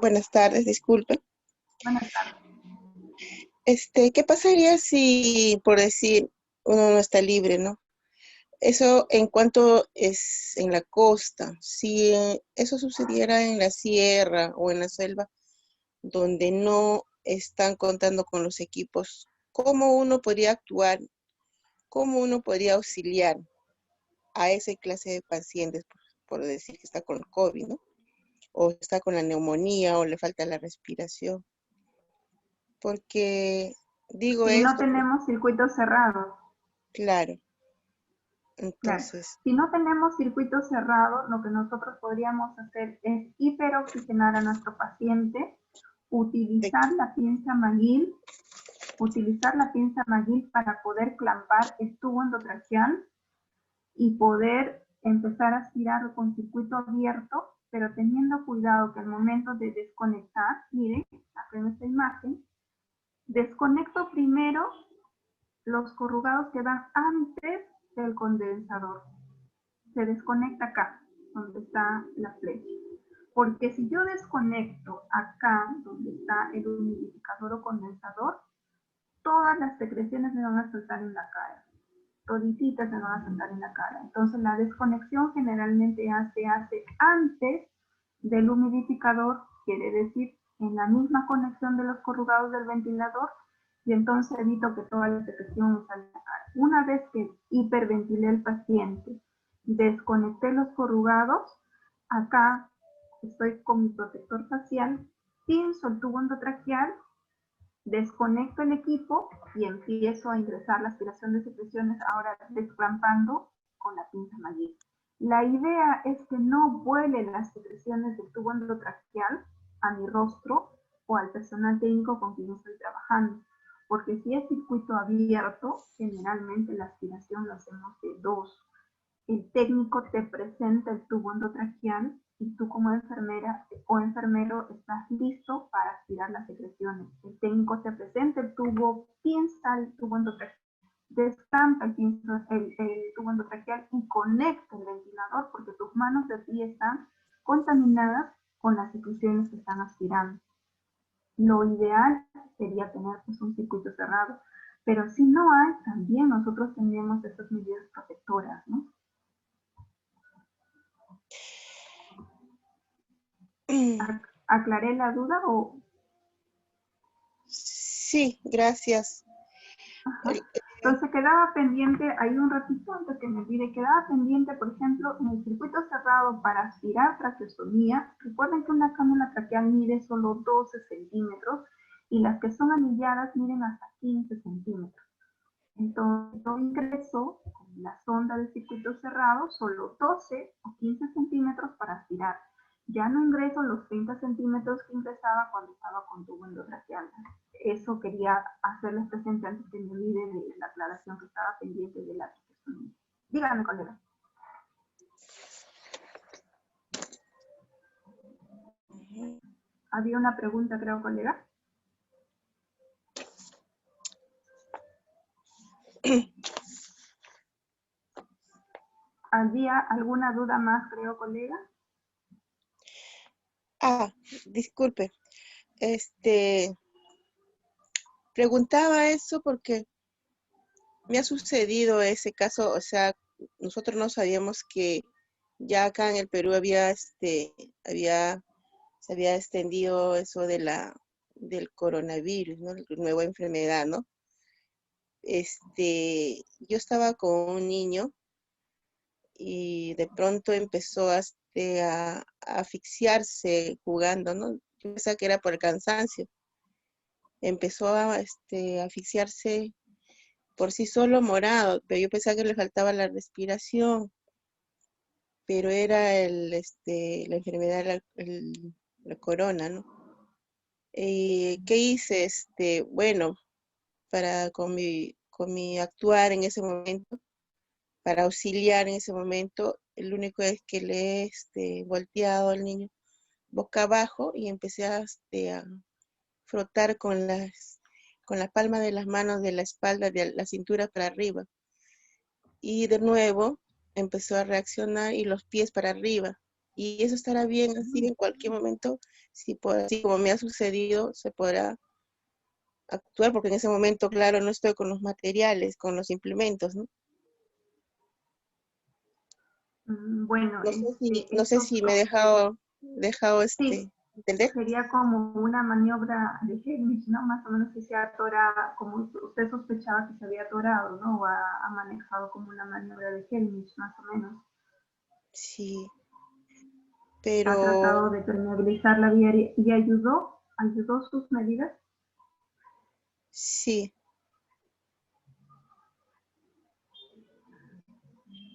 Buenas tardes, disculpe. buenas tardes. ¿Qué pasaría si, por decir, uno no está libre, ¿no? Eso en cuanto es en la costa. Si eso sucediera en la sierra o en la selva, donde no están contando con los equipos, ¿cómo uno podría actuar? ¿Cómo uno podría auxiliar a esa clase de pacientes, por decir que está con COVID, ¿no? O está con la neumonía o le falta la respiración? Porque digo Si no esto, tenemos circuitos cerrados. claro. Claro. Entonces, Si no tenemos circuito cerrado, lo que nosotros podríamos hacer es hiperoxigenar a nuestro paciente, utilizar la pinza McGill para poder clampar el tubo endotraqueal y poder empezar a aspirar con circuito abierto, pero teniendo cuidado que al momento de desconectar, miren, acá en esta imagen, desconecto primero los corrugados que van antes del condensador. Se desconecta acá, donde está la flecha. Porque si yo desconecto acá, donde está el humidificador o condensador, todas las secreciones me van a saltar en la cara. Todititas me van a saltar en la cara. Entonces la desconexión generalmente se hace antes del humidificador, quiere decir en la misma conexión de los corrugados del ventilador, y entonces evito que toda la secreción me salga en la cara. Una vez que hiperventilé al paciente, desconecté los corrugados, acá estoy con mi protector facial, pinzo el tubo endotraqueal, desconecto el equipo y empiezo a ingresar la aspiración de secreciones, ahora desclampando con la pinza McGill. La idea es que no vuelen las secreciones del tubo endotraqueal a mi rostro o al personal técnico con quien estoy trabajando, porque si es circuito abierto, generalmente la aspiración lo hacemos de dos. El técnico te presenta el tubo endotraqueal y tú como enfermera o enfermero estás listo para aspirar las secreciones. El técnico te presenta el tubo, pinza el tubo endotraqueal, descampa el tubo endotraqueal y conecta el ventilador porque tus manos de aquí están contaminadas con las secreciones que están aspirando. Lo ideal sería tener pues, un circuito cerrado, pero si no hay, también nosotros tendríamos estas medidas protectoras, ¿no? ¿Aclaré la duda o...? sí, gracias. Ajá. Entonces quedaba pendiente, ahí un ratito antes que me olvide, quedaba pendiente, por ejemplo, en el circuito cerrado para aspirar traqueostomía. Recuerden que una cánula traqueal mide solo 12 centímetros y las que son anilladas miden hasta 15 centímetros. Entonces yo ingreso con la sonda del circuito cerrado solo 12 o 15 centímetros para aspirar. Ya no ingreso los 30 centímetros que ingresaba cuando estaba con tubo endotraqueal. Eso quería hacerles presente antes que me olvide de la aclaración que estaba pendiente de la traqueostomía. Dígame, colega. Había una pregunta, creo, colega. ¿Había alguna duda más, creo, colega? Disculpe. Preguntaba eso porque me ha sucedido ese caso, o sea, nosotros no sabíamos que ya acá en el Perú había se había extendido eso del coronavirus, ¿no? La nueva enfermedad, ¿no? Yo estaba con un niño y de pronto empezó a asfixiarse jugando, ¿no? Yo pensaba que era por el cansancio. Empezó a asfixiarse por sí solo morado, pero yo pensaba que le faltaba la respiración, pero era la enfermedad, la corona, ¿no? ¿Qué hice? Bueno, con mi actuar en ese momento, para auxiliar en ese momento, el único es que le he volteado al niño boca abajo y empecé a frotar con la palma de las manos de la espalda, de la cintura para arriba. Y de nuevo empezó a reaccionar y los pies para arriba. Y eso estará bien así en cualquier momento, así como me ha sucedido, se podrá actuar, porque en ese momento, claro, no estoy con los materiales, con los implementos, ¿no? Bueno, No sé si me he dejado sí, entender. sería como una maniobra de Heimlich, ¿no? Más o menos que se atora, como usted sospechaba que se había atorado, ¿no? O ha manejado como una maniobra de Heimlich, más o menos. Sí, Ha pero tratado de permeabilizar la vía y ayudó sus medidas. sí.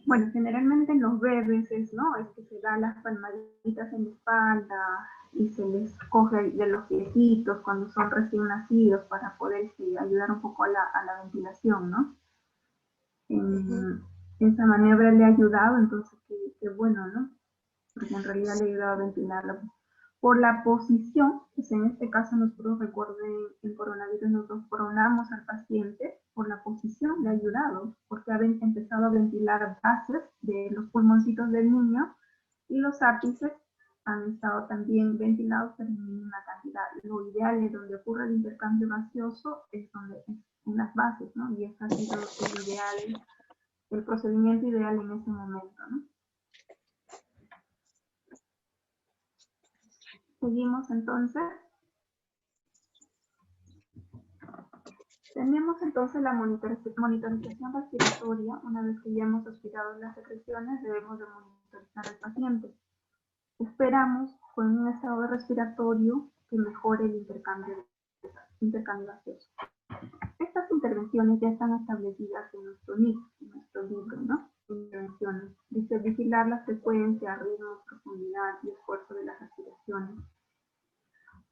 Bueno, generalmente en los bebés ¿no? Es que se da las palmaditas en la espalda y se les coge de los piecitos cuando son recién nacidos para poder ayudar un poco a la ventilación, ¿no? Esa maniobra le ha ayudado, entonces qué bueno, ¿no? Porque en realidad le ha ayudado a ventilarla. Por la posición, pues en este caso nosotros recuerden, en coronavirus nosotros pronamos al paciente, por la posición le ha ayudado, porque ha empezado a ventilar bases de los pulmoncitos del niño y los ápices han estado también ventilados pero en mínima cantidad. Lo ideal es donde ocurre el intercambio gaseoso, es en las bases, ¿no? Y ese ha sido el ideal, el procedimiento ideal en ese momento, ¿no? Seguimos entonces. Tenemos entonces la monitorización respiratoria. Una vez que ya hemos aspirado las secreciones, debemos de monitorizar al paciente. Esperamos con un estado respiratorio que mejore el intercambio gaseoso. Estas intervenciones ya están establecidas en nuestro NIC, en nuestro libro, ¿no? Intervenciones. Dice vigilar la frecuencia, ritmo, profundidad y esfuerzo de las respiraciones.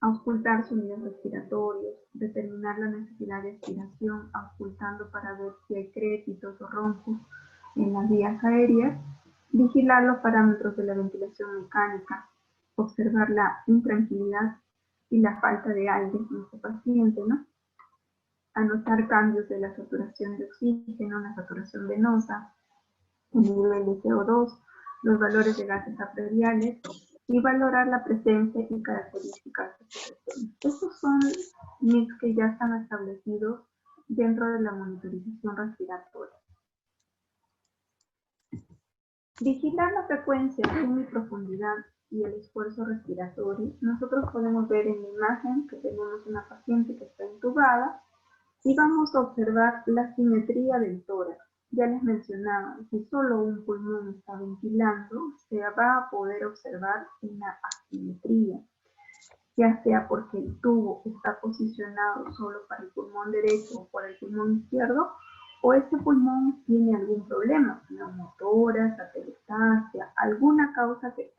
Auscultar sonidos respiratorios, determinar la necesidad de expiración, auscultando para ver si hay crépitos o roncos en las vías aéreas, vigilar los parámetros de la ventilación mecánica, observar la intranquilidad y la falta de aire en nuestro paciente, ¿no? Anotar cambios de la saturación de oxígeno, la saturación venosa, el nivel de CO2, los valores de gases arteriales, y valorar la presencia y características de secreciones. Estos son NICs que ya están establecidos dentro de la monitorización respiratoria. Vigilar la frecuencia, ritmo y profundidad y el esfuerzo respiratorio. Nosotros podemos ver en la imagen que tenemos una paciente que está intubada y vamos a observar la simetría del tórax. Ya les mencionaba, si solo un pulmón está ventilando, se va a poder observar una asimetría, ya sea porque el tubo está posicionado solo para el pulmón derecho o para el pulmón izquierdo, o ese pulmón tiene algún problema, neumotórax, atelectasia, alguna causa que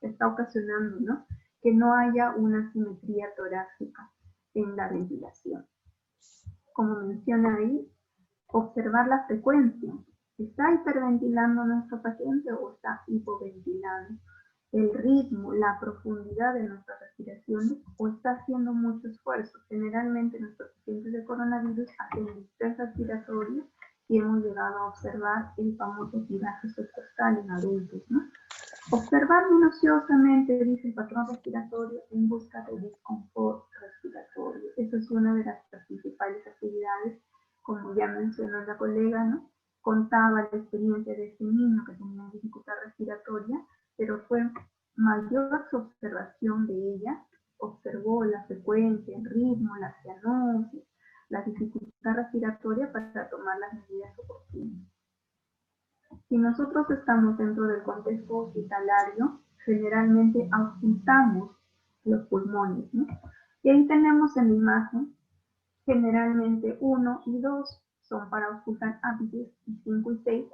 está ocasionando, ¿no? Que no haya una simetría torácica en la ventilación. Como menciona ahí, observar la frecuencia. ¿Está hiperventilando nuestro paciente o está hipoventilando? El ritmo, la profundidad de nuestras respiraciones o está haciendo mucho esfuerzo. Generalmente nuestros pacientes de coronavirus hacen distrés respiratorio y hemos llegado a observar el famoso tiraje subcostal en adultos, ¿no? Observar minuciosamente, dice el patrón respiratorio, en busca de desconfort respiratorio. Esa es una de las principales actividades, como ya mencionó la colega, ¿no? Contaba la experiencia de este niño que tenía dificultad respiratoria, pero fue mayor su observación de ella, observó la frecuencia, el ritmo, la cianosis, la dificultad respiratoria para tomar las medidas oportunas. Si nosotros estamos dentro del contexto hospitalario, generalmente auscultamos los pulmones, ¿no? Y ahí tenemos en la imagen, generalmente 1 y 2 son para auscultar ápices, y 5 y 6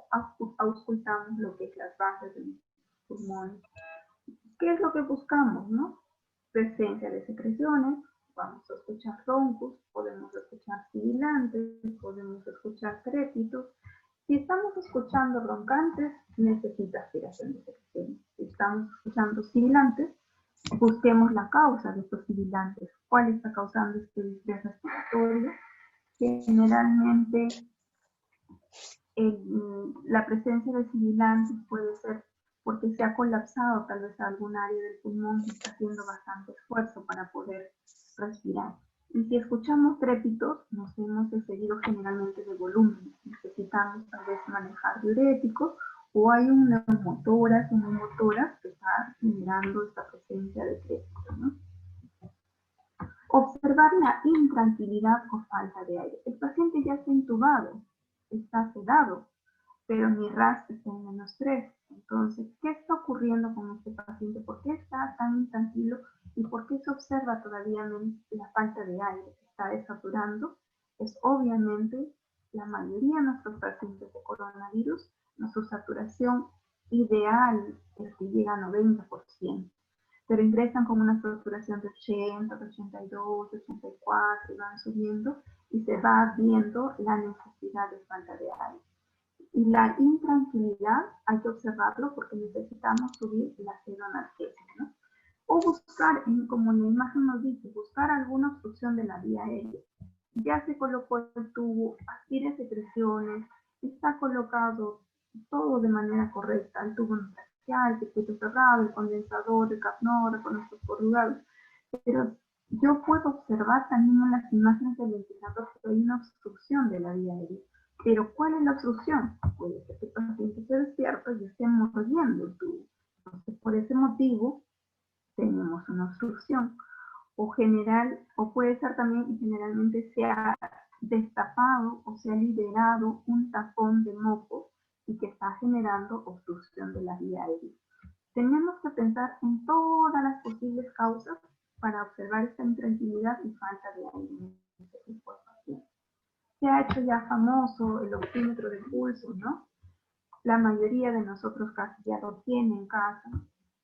auscultamos lo que es las bases de los pulmones. ¿Qué es lo que buscamos, no? Presencia de secreciones, vamos a escuchar roncos, podemos escuchar sibilantes, podemos escuchar crépitos. Si estamos escuchando roncantes, necesita aspiración de secreciones. Si estamos escuchando sibilantes, busquemos la causa de estos sibilantes. ¿Cuál está causando este distrés respiratorio? Generalmente, la presencia de sibilantes puede ser porque se ha colapsado tal vez algún área del pulmón y está haciendo bastante esfuerzo para poder respirar. Y si escuchamos trépitos, nos hemos excedido generalmente de volumen. Necesitamos tal vez manejar diuréticos o hay un neumotórax que está generando esta presencia de trépitos, ¿no? Observar la intranquilidad o falta de aire. El paciente ya está intubado, está sedado, pero mi RAS está en -3. Entonces, ¿qué está ocurriendo con este paciente? ¿Por qué está tan intranquilo? ¿Y por qué se observa todavía la falta de aire? ¿Está desaturando? Es obviamente la mayoría de nuestros pacientes de coronavirus, nuestra saturación ideal es que llega a 90%, pero ingresan con una saturación de 80, de 82, de 84 y van subiendo y se va viendo la necesidad de falta de aire. Y la intranquilidad hay que observarlo porque necesitamos subir la seroanalgesia, ¿no? O buscar, como la imagen nos dice, buscar alguna obstrucción de la vía aérea. Ya se colocó el tubo, aspire secreciones, está colocado todo de manera correcta, el tubo tracheal, el circuito cerrado, el condensador, el capnógrafo, con nuestros corrugados. Pero yo puedo observar también en las imágenes del ventilador que hay una obstrucción de la vía aérea. Pero ¿cuál es la obstrucción? Puede ser que el paciente se despierta y esté mordiendo el tubo. Entonces, por ese motivo, tenemos una obstrucción. O puede ser también, y generalmente se ha destapado o se ha liberado un tapón de moco y que está generando obstrucción de la vía aérea. Tenemos que pensar en todas las posibles causas para observar esta intranquilidad y falta de aire en este tipo de pacientes. Se ha hecho ya famoso el oxímetro de pulso, ¿no? La mayoría de nosotros casi ya lo tienen en casa.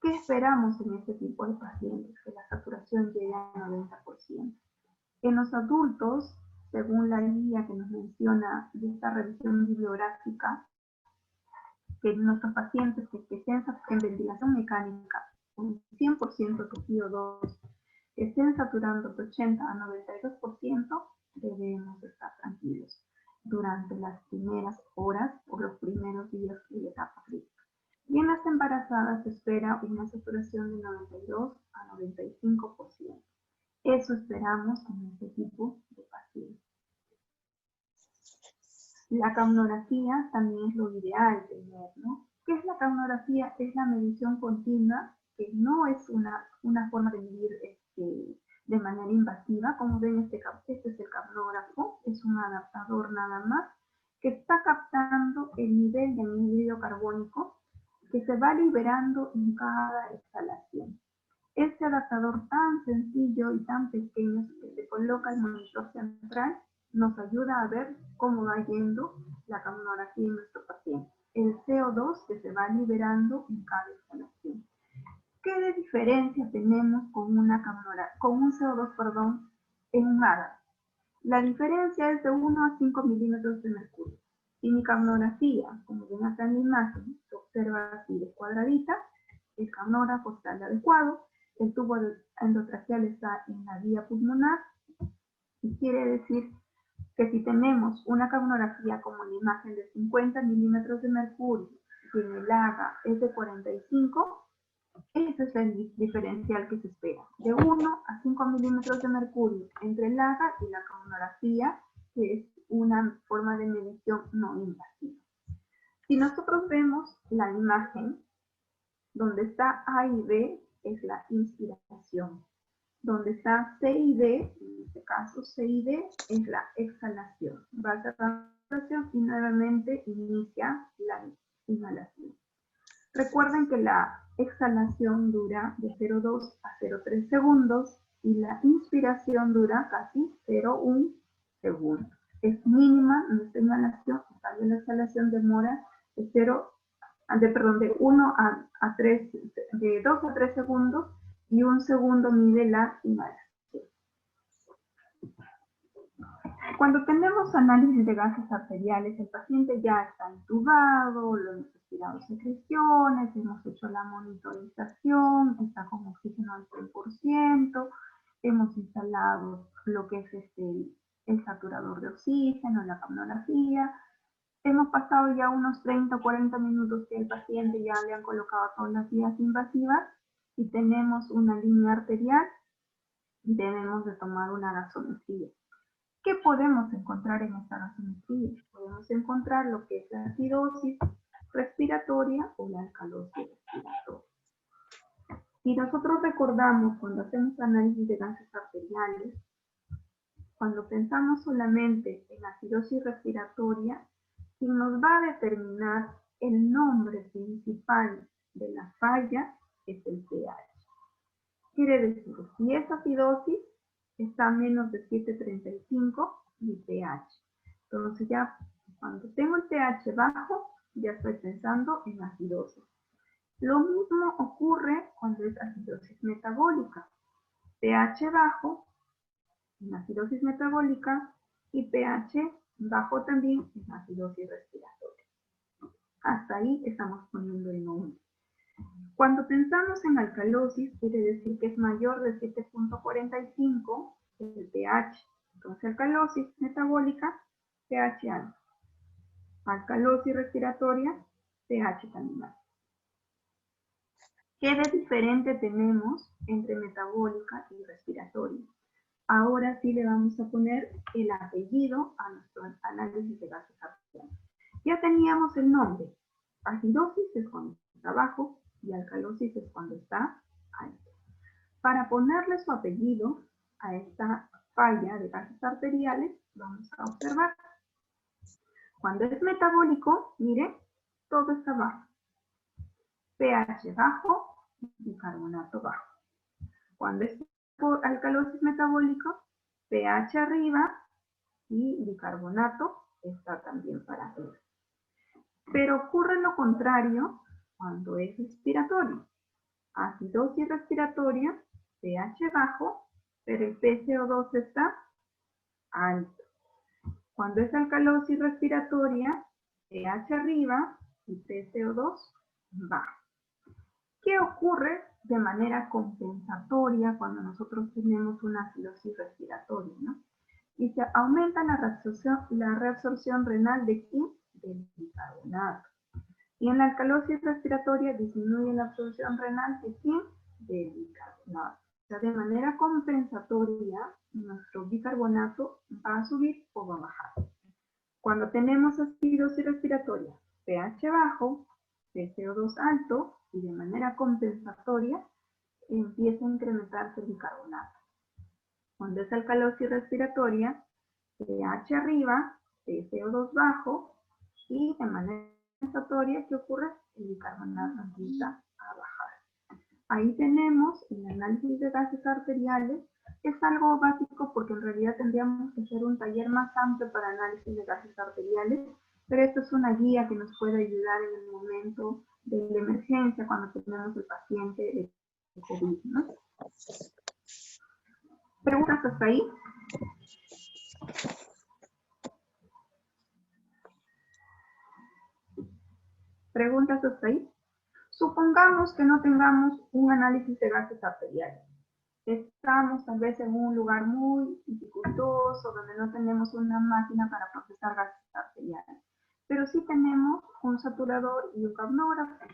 ¿Qué esperamos en este tipo de pacientes? Que la saturación llegue al 90%. En los adultos, según la guía que nos menciona de esta revisión bibliográfica, que nuestros pacientes que estén en ventilación mecánica con 100% de PO2, que estén saturando de 80 a 92%, debemos estar tranquilos durante las primeras horas o los primeros días de la etapa crítica. Y en las embarazadas se espera una saturación de 92 a 95%. Eso esperamos en este tipo de pacientes. La capnografía también es lo ideal tener, ¿no? ¿Qué es la capnografía? Es la medición continua, que no es una forma de medir de manera invasiva. Como ven, este es el capnógrafo, es un adaptador nada más, que está captando el nivel de anhídrido carbónico que se va liberando en cada exhalación. Este adaptador tan sencillo y tan pequeño que se coloca en el monitor central nos ayuda a ver cómo va yendo la capnografía en nuestro paciente. El CO2 que se va liberando en cada exhalación. ¿Qué diferencia tenemos con un CO2, en un ADA? La diferencia es de 1 a 5 milímetros de mercurio. Si mi capnografía, como ven acá en la imagen, se observa así de cuadradita, el capnógrafo está al adecuado, el tubo endotraqueal está en la vía pulmonar, y quiere decir que si tenemos una capnografía como la imagen de 50 milímetros de mercurio y en el AGA es de 45, ese es el diferencial que se espera, de 1 a 5 milímetros de mercurio entre el AGA y la capnografía, que es una forma de medición no invasiva. Si nosotros vemos la imagen, Donde está A y B es la inspiración. Donde está C y D, en este caso C y D, es la exhalación. Va a cerrar la respiración y nuevamente inicia la inhalación. Recuerden que la exhalación dura de 0,2 a 0,3 segundos y la inspiración dura casi 0,1 segundo. Es mínima nuestra inhalación, en cambio la exhalación demora de 1 a 3, de 2 a 3 segundos y 1 segundo mide la inhalación. Cuando tenemos análisis de gases arteriales, el paciente ya está intubado, lo hemos retirado secreciones, hemos hecho la monitorización, está con oxígeno al 100%, hemos instalado lo que es el saturador de oxígeno, la capnografía. Hemos pasado ya unos 30 o 40 minutos que el paciente ya le han colocado todas las vías invasivas y tenemos una línea arterial y debemos de tomar una gasometría. ¿Qué podemos encontrar en esta gasometría? Podemos encontrar lo que es la acidosis respiratoria o la alcalosis respiratoria. Si nosotros recordamos cuando hacemos análisis de gases arteriales, cuando pensamos solamente en acidosis respiratoria, quien nos va a determinar el nombre principal de la falla es el pH. Quiere decir, si esa acidosis está a menos de 7.35, mi pH. Entonces ya cuando tengo el pH bajo, ya estoy pensando en acidosis. Lo mismo ocurre cuando es acidosis metabólica. pH bajo en acidosis metabólica y pH bajo también en acidosis respiratoria. Hasta ahí estamos poniendo el nombre. Cuando pensamos en alcalosis, quiere decir que es mayor de 7.45 el pH. Entonces, alcalosis metabólica, pH alto. Alcalosis respiratoria, pH también alto. ¿Qué de diferente tenemos entre metabólica y respiratoria? Ahora sí le vamos a poner el apellido a nuestro análisis de gases arteriales. Ya teníamos el nombre. Acidosis es cuando está bajo y alcalosis es cuando está alto. Para ponerle su apellido a esta falla de gases arteriales, vamos a observar. Cuando es metabólico, mire, todo está bajo. pH bajo, bicarbonato bajo. Cuando es alcalosis metabólico, pH arriba y bicarbonato está también para arriba. Pero ocurre lo contrario cuando es respiratorio. Acidosis respiratoria, pH bajo, pero el PCO2 está alto. Cuando es alcalosis respiratoria, pH arriba y PCO2 bajo. ¿Qué ocurre de manera compensatoria cuando nosotros tenemos una acidosis respiratoria, ¿no? Y se aumenta la reabsorción renal de ¿quién? Del bicarbonato. Y en la alcalosis respiratoria disminuye la absorción renal de ¿quién? Del bicarbonato. O sea, de manera compensatoria, nuestro bicarbonato va a subir o va a bajar. Cuando tenemos acidosis respiratoria, pH bajo, PCO2 alto, y de manera compensatoria, empieza a incrementarse el bicarbonato. Cuando es alcalosis respiratoria, pH arriba, PCO2 bajo, y de manera compensatoria, ¿qué ocurre? El bicarbonato empieza a bajar. Ahí tenemos el análisis de gases arteriales. Es algo básico porque en realidad tendríamos que hacer un taller más amplio para análisis de gases arteriales, pero esto es una guía que nos puede ayudar en el momento de la emergencia cuando tenemos el paciente de COVID, ¿no? ¿Preguntas hasta ahí? ¿Preguntas hasta ahí? Supongamos que no tengamos un análisis de gases arteriales. Estamos tal vez en un lugar muy dificultoso, donde no tenemos una máquina para procesar gases arteriales. Pero sí tenemos un saturador y un capnógrafo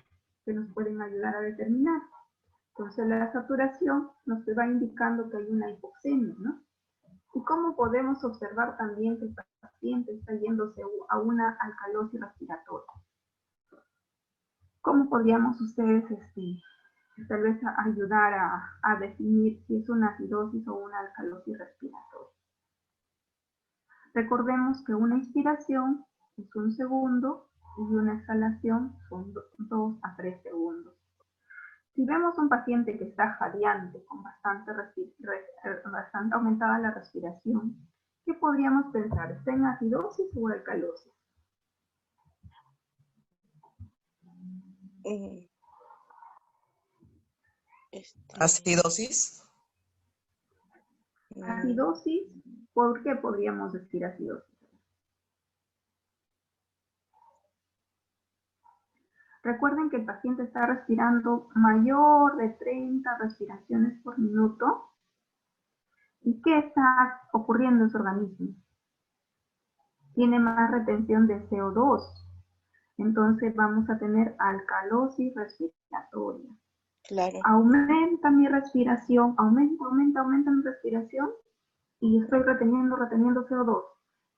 que nos pueden ayudar a determinar. Entonces la saturación nos va indicando que hay una hipoxemia, ¿no? Y cómo podemos observar también que el paciente está yéndose a una alcalosis respiratoria. ¿Cómo podríamos ustedes tal vez ayudar a definir si es una acidosis o una alcalosis respiratoria? Recordemos que una inspiración es 1 segundo y una exhalación son 2 a 3 segundos. Si vemos un paciente que está jadeante, con bastante aumentada la respiración, ¿qué podríamos pensar? ¿Está en acidosis o alcalosis? Acidosis. Acidosis, ¿por qué podríamos decir acidosis? Recuerden que el paciente está respirando mayor de 30 respiraciones por minuto. ¿Y qué está ocurriendo en su organismo? Tiene más retención de CO2. Entonces vamos a tener alcalosis respiratoria. Claro. Aumenta mi respiración, aumenta mi respiración y estoy reteniendo CO2.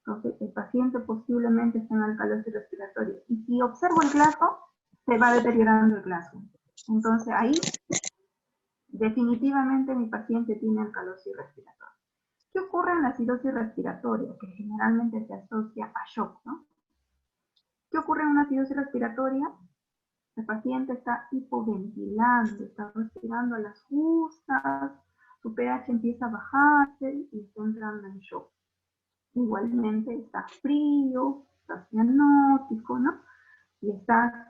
Entonces el paciente posiblemente está en alcalosis respiratoria. Y si observo el glaso, se va deteriorando el glaso. Entonces ahí definitivamente mi paciente tiene alcalosis respiratoria. ¿Qué ocurre en la acidosis respiratoria? Que generalmente se asocia a shock, ¿no? ¿Qué ocurre en una acidosis respiratoria? El paciente está hipoventilando, está respirando a las justas, su pH empieza a bajarse y está entrando en shock. Igualmente está frío, está cianótico, ¿no? Y está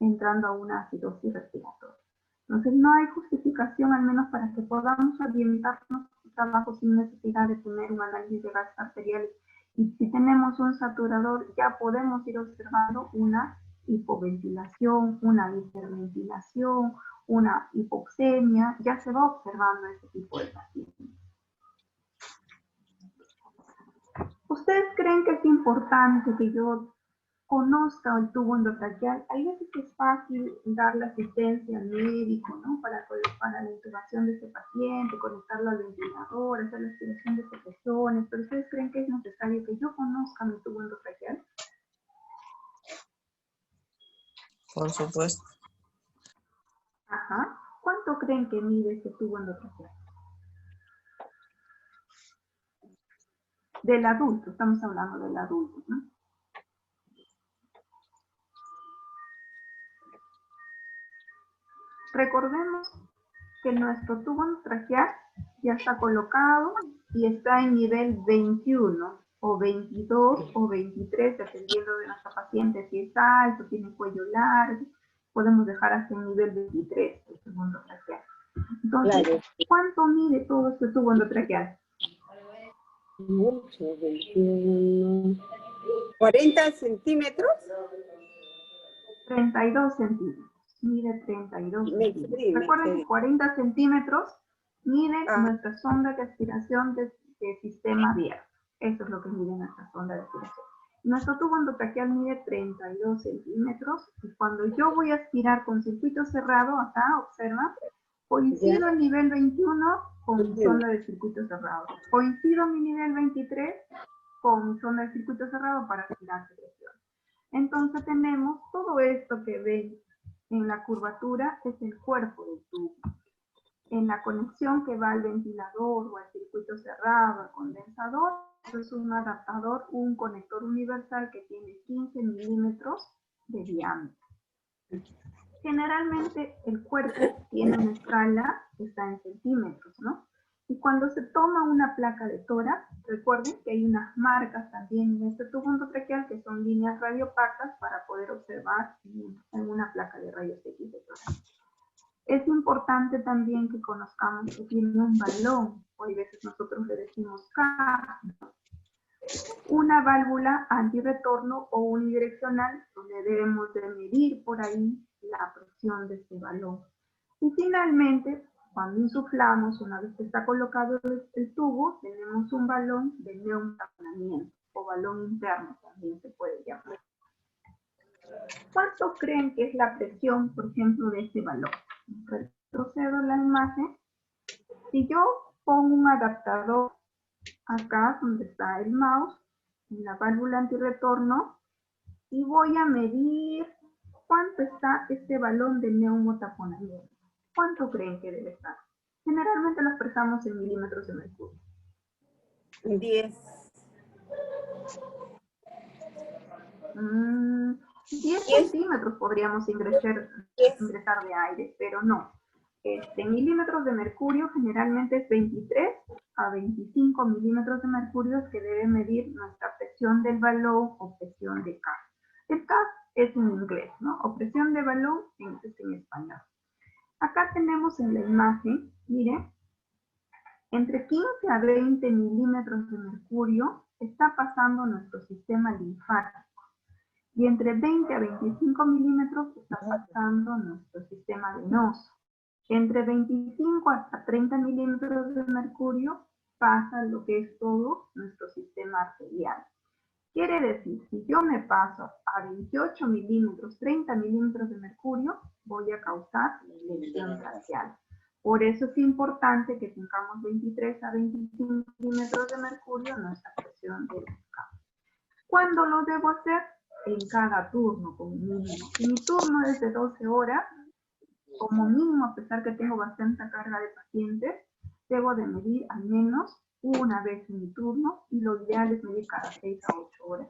entrando a una acidosis respiratoria. Entonces no hay justificación, al menos para que podamos orientarnos su trabajo sin necesidad de tener un análisis de gases arteriales. Y si tenemos un saturador, ya podemos ir observando una hipoventilación, una hiperventilación, una hipoxemia, ya se va observando ese tipo de pacientes. ¿Ustedes creen que es importante que yo conozca el tubo endotraqueal? Hay veces que es fácil dar la asistencia al médico, ¿no? Para la intubación de ese paciente, conectarlo al ventilador, hacer la aspiración de secreciones, pero ¿ustedes creen que es necesario que yo conozca mi tubo endotraqueal? Por supuesto. Ajá. ¿Cuánto creen que mide ese tubo endotraqueal? Del adulto, estamos hablando del adulto, ¿no? Recordemos que nuestro tubo endotraqueal ya está colocado y está en nivel 21 o 22 o 23, dependiendo de nuestra paciente. Si es alto, tiene cuello largo, podemos dejar hasta el nivel 23 el tubo endotraqueal. Entonces, ¿cuánto mide todo este tubo endotraqueal? Mucho, 21. ¿40 centímetros? 32 centímetros. Mide 32 centímetros. Recuerden que 40 centímetros mide nuestra sonda de aspiración de sistema abierto. Eso es lo que mide nuestra sonda de aspiración. Nuestro tubo endotraqueal mide 32 centímetros y cuando yo voy a aspirar con circuito cerrado, acá, observa, coincido el nivel 21 con mi sonda de circuito cerrado. Coincido mi nivel 23 con mi sonda de circuito cerrado para aspirar secreción. Entonces tenemos todo esto que ven en la curvatura, es el cuerpo del tubo. En la conexión que va al ventilador o al circuito cerrado, al condensador, es un adaptador, un conector universal que tiene 15 milímetros de diámetro. Generalmente el cuerpo tiene una escala que está en centímetros, ¿no? Y cuando se toma una placa de tórax, recuerden que hay unas marcas también en este tubo endotraqueal que son líneas radiopacas para poder observar en una placa de rayos X de tórax. Es importante también que conozcamos que tiene un balón, o a veces nosotros le decimos caja, una válvula antirretorno o unidireccional, donde debemos de medir por ahí la presión de este balón. Y finalmente, cuando insuflamos, una vez que está colocado el tubo, tenemos un balón de neumtaponamiento o balón interno, también se puede llamar. ¿Cuánto creen que es la presión, por ejemplo, de este balón? Retrocedo la imagen. Si yo pongo un adaptador acá donde está el mouse, en la válvula antirretorno, y voy a medir ¿cuánto está este balón de neumotaponamiento? ¿Cuánto creen que debe estar? Generalmente lo expresamos en milímetros de mercurio. 10. 10 centímetros podríamos ingresar de aire, pero no. En milímetros de mercurio generalmente es 23 a 25 milímetros de mercurio que debe medir nuestra presión del balón o presión de CAF. El CAF es en inglés, ¿no? O presión de balón es en español. Acá tenemos en la imagen, miren, entre 15 a 20 milímetros de mercurio está pasando nuestro sistema linfático. Y entre 20 a 25 milímetros está pasando nuestro sistema venoso. Entre 25 hasta 30 milímetros de mercurio pasa lo que es todo nuestro sistema arterial. Quiere decir, si yo me paso a 28 milímetros, 30 milímetros de mercurio, voy a causar lesión tracheal. Por eso es importante que tengamos 23 a 25 milímetros de mercurio en nuestra presión del escape. ¿Cuándo lo debo hacer? En cada turno, como mínimo. Si mi turno es de 12 horas, como mínimo, a pesar que tengo bastante carga de pacientes, debo de medir al menos una vez en mi turno y lo ideal es medir cada 6 a 8 horas.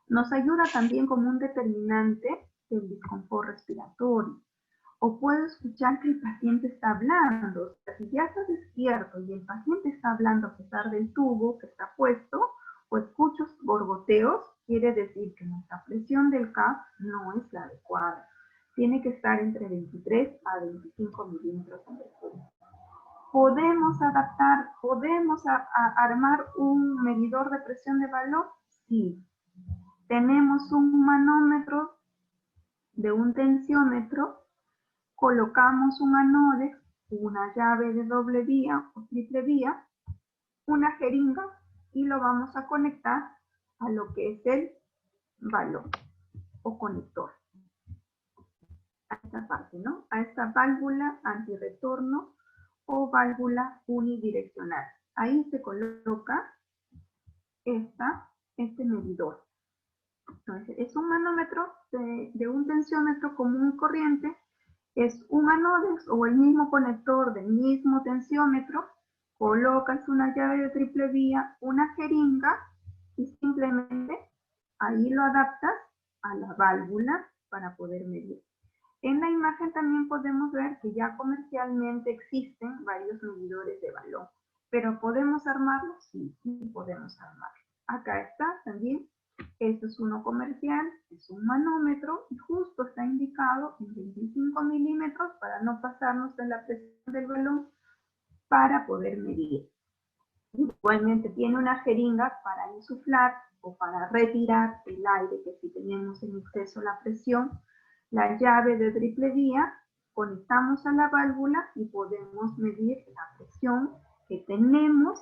Nos ayuda también como un determinante del disconfort respiratorio. O puedo escuchar que el paciente está hablando. O sea, si ya está despierto y el paciente está hablando a pesar del tubo que está puesto, o escucho borboteos, quiere decir que nuestra presión del CAF no es la adecuada. Tiene que estar entre 23 a 25 milímetros de mercurio. ¿Podemos adaptar, podemos armar un medidor de presión de balón? Sí. Tenemos un manómetro de un tensiómetro, colocamos un anódex, una llave de doble vía o triple vía, una jeringa y lo vamos a conectar a lo que es el balón o conector. A esta parte, ¿no? A esta válvula antirretorno o válvula unidireccional. Ahí se coloca este medidor. Entonces, es un manómetro de un tensiómetro común y corriente, es un anódex o el mismo conector del mismo tensiómetro, colocas una llave de triple vía, una jeringa y simplemente ahí lo adaptas a la válvula para poder medir. En la imagen también podemos ver que ya comercialmente existen varios medidores de balón, pero ¿podemos armarlos? Sí, sí podemos armarlo. Acá está también, esto es uno comercial, es un manómetro y justo está indicado en 25 milímetros para no pasarnos de la presión del balón para poder medir. Igualmente tiene una jeringa para insuflar o para retirar el aire que si tenemos en exceso la presión. La llave de triple vía, conectamos a la válvula y podemos medir la presión que tenemos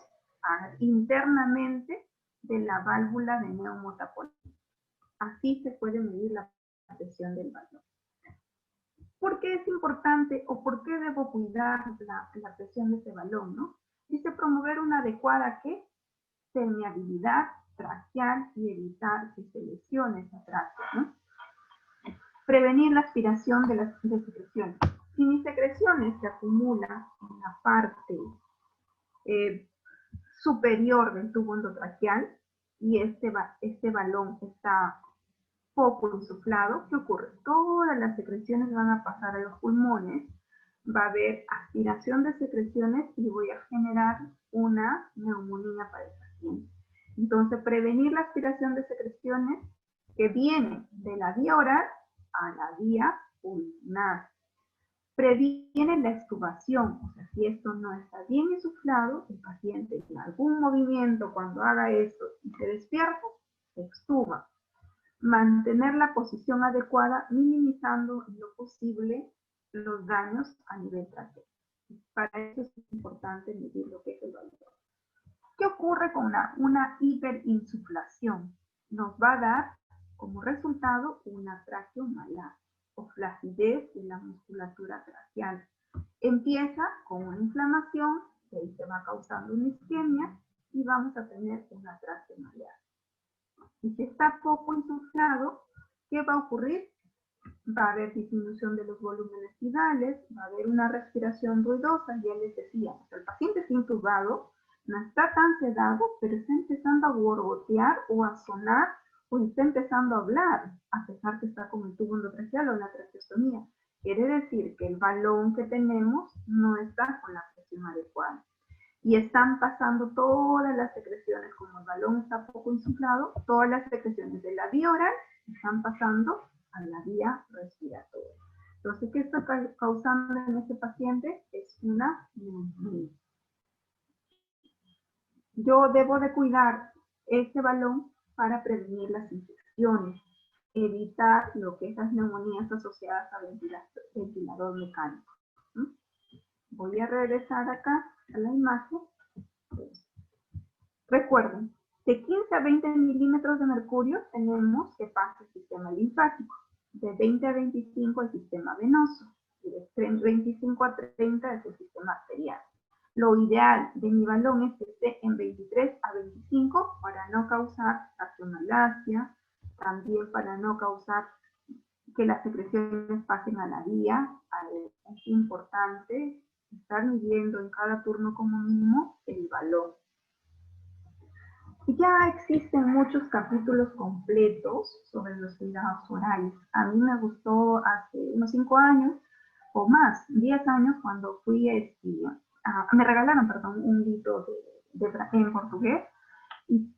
internamente de la válvula de neumotaponamiento. Así se puede medir la presión del balón. ¿Por qué es importante o por qué debo cuidar la presión de ese balón, no? Dice promover una adecuada ¿qué? Permeabilidad tracheal y evitar que se lesione esa trachea, ¿no? Prevenir la aspiración de las secreciones. Si mis secreciones se acumulan en la parte superior del tubo endotraqueal y este balón está poco insuflado, ¿qué ocurre? Todas las secreciones van a pasar a los pulmones, va a haber aspiración de secreciones y voy a generar una neumonía para el paciente. Entonces, prevenir la aspiración de secreciones que viene de la vía oral a la vía pulmonar. Previene la extubación, o sea, si esto no está bien insuflado, el paciente en algún movimiento cuando haga esto y se despierta, se extuba. Mantener la posición adecuada, minimizando en lo posible los daños a nivel traqueal. Para eso es importante medir lo que es el valor. ¿Qué ocurre con una hiperinsuflación? Nos va a dar como resultado una traqueomalar o flacidez de la musculatura traqueal. Empieza con una inflamación, que ahí se va causando una isquemia y vamos a tener una traqueomalar. Y si está poco insuflado, ¿qué va a ocurrir? va a haber disminución de los volúmenes virales, va a haber una respiración ruidosa, ya les decía, el paciente está intubado, no está tan sedado, pero está empezando a borbotear o a sonar o está empezando a hablar, a pesar que está con el tubo endotraqueal o la traqueostomía. Quiere decir que el balón que tenemos no está con la presión adecuada. Y están pasando todas las secreciones, como el balón está poco insuflado, todas las secreciones de la vía oral están pasando a la vía respiratoria. Entonces, ¿qué está causando en este paciente? Es una neumonía. Yo debo de cuidar este balón para prevenir las infecciones, evitar lo que es las neumonías asociadas a ventilador mecánico. Voy a regresar acá a la imagen. Recuerden, de 15 a 20 milímetros de mercurio tenemos que pasa el sistema linfático, de 20 a 25 el sistema venoso, y de 25 a 30 es el sistema arterial. Lo ideal de mi balón es que esté en 23 a 25 para no causar accionalacia, también para no causar que las secreciones pasen a la vía. Es importante estar midiendo en cada turno como mínimo el balón. Ya existen muchos capítulos completos sobre los cuidados orales. A mí me gustó hace unos 5 años o más, 10 años, cuando fui me regalaron, perdón, un libro en portugués, y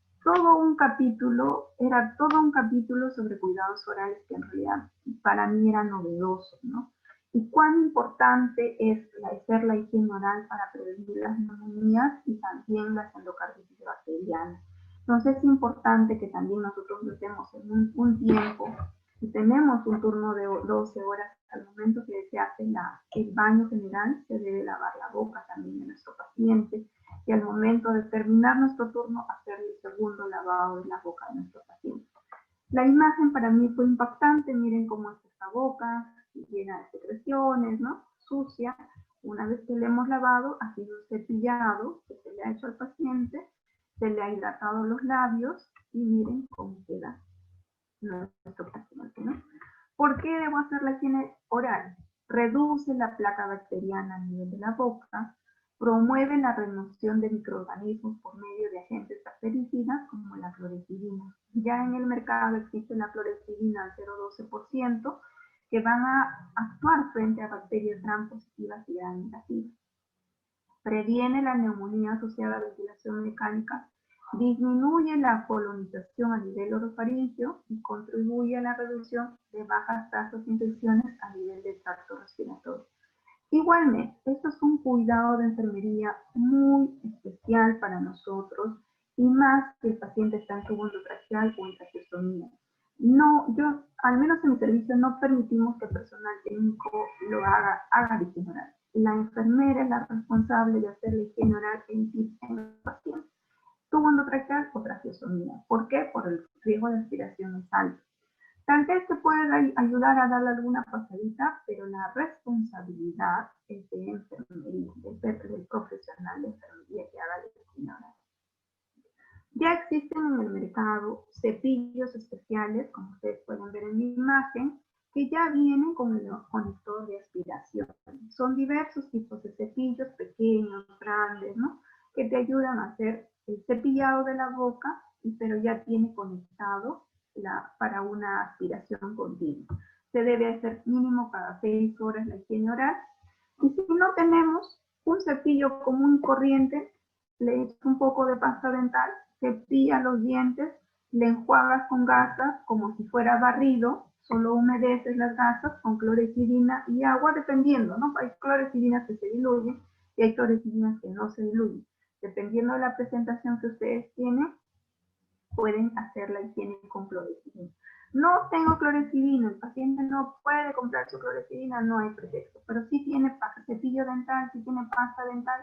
era todo un capítulo sobre cuidados orales que en realidad para mí era novedoso, ¿no? Y cuán importante es hacer la higiene oral para prevenir las neumonías y también las endocarditis bacterianas. Entonces es importante que también nosotros metemos en un tiempo, y tenemos un turno de 12 horas al momento que se hace el baño general, se debe lavar la boca también de nuestro paciente, y al momento de terminar nuestro turno, hacer el segundo lavado de la boca de nuestro paciente. La imagen para mí fue impactante, miren cómo es esta boca, llena de secreciones, ¿no? Sucia. Una vez que le hemos lavado, ha sido cepillado, que se le ha hecho al paciente, se le ha hidratado los labios, y miren cómo queda nuestro paciente, ¿no? ¿Por qué debo hacer la higiene oral? Reduce la placa bacteriana a nivel de la boca, promueve la remoción de microorganismos por medio de agentes bactericidas como la clorexidina. Ya en el mercado existe la clorexidina al 0,12% que van a actuar frente a bacterias gram positivas y gram negativas. Previene la neumonía asociada a ventilación mecánica, disminuye la colonización a nivel orofaringeo y contribuye a la reducción de bajas tasas de infecciones a nivel del tracto respiratorio. Igualmente, esto es un cuidado de enfermería muy especial para nosotros, y más que el paciente está en tubo endotraqueal o en traqueostomía. No, al menos en mi servicio, no permitimos que el personal técnico lo haga la higiene oral. La enfermera es la responsable de hacer la higiene oral en el paciente. Tubo endotraqueal o traqueostomía. ¿Por qué? Por el riesgo de aspiración es alto. Tal vez te puede ayudar a darle alguna pasadita, pero la responsabilidad es de enfermería, del profesional de enfermería que haga la higiene oral. Ya existen en el mercado cepillos especiales, como ustedes pueden ver en mi imagen, que ya vienen con el conector de aspiración. Son diversos tipos de cepillos, pequeños, grandes, ¿no? Que te ayudan a hacer el cepillado de la boca, pero ya tiene conectado para una aspiración continua. Se debe hacer mínimo cada 6 horas la higiene oral. Y si no tenemos un cepillo común y corriente, le echas un poco de pasta dental, cepillas los dientes, le enjuagas con gasas como si fuera barrido, solo humedeces las gasas con clorexidina y agua, dependiendo, ¿no? Hay clorexidinas que se diluyen y hay clorexidinas que no se diluyen. Dependiendo de la presentación que ustedes tienen, pueden hacer la higiene con clorexidina. No tengo clorexidina, el paciente no puede comprar su clorexidina, no hay pretexto, pero sí tiene cepillo dental, sí tiene pasta dental,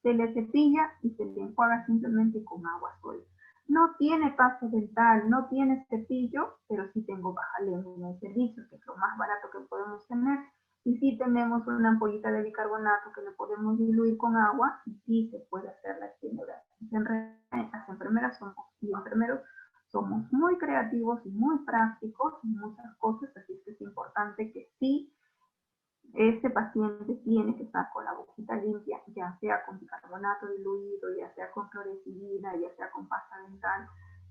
se le cepilla y se le enjuaga simplemente con agua sola. No tiene pasta dental, no tiene cepillo, pero sí tengo baja lengua en el servicio, que es lo más barato que podemos tener. Y sí tenemos una ampollita de bicarbonato que le podemos diluir con agua y sí se puede hacer la higiene oral. Las enfermeras y enfermeros Somos muy creativos y muy prácticos en muchas cosas, así que es importante que sí, este paciente tiene que estar con la boquita limpia, ya sea con bicarbonato diluido, ya sea con clorexidina, ya sea con pasta dental,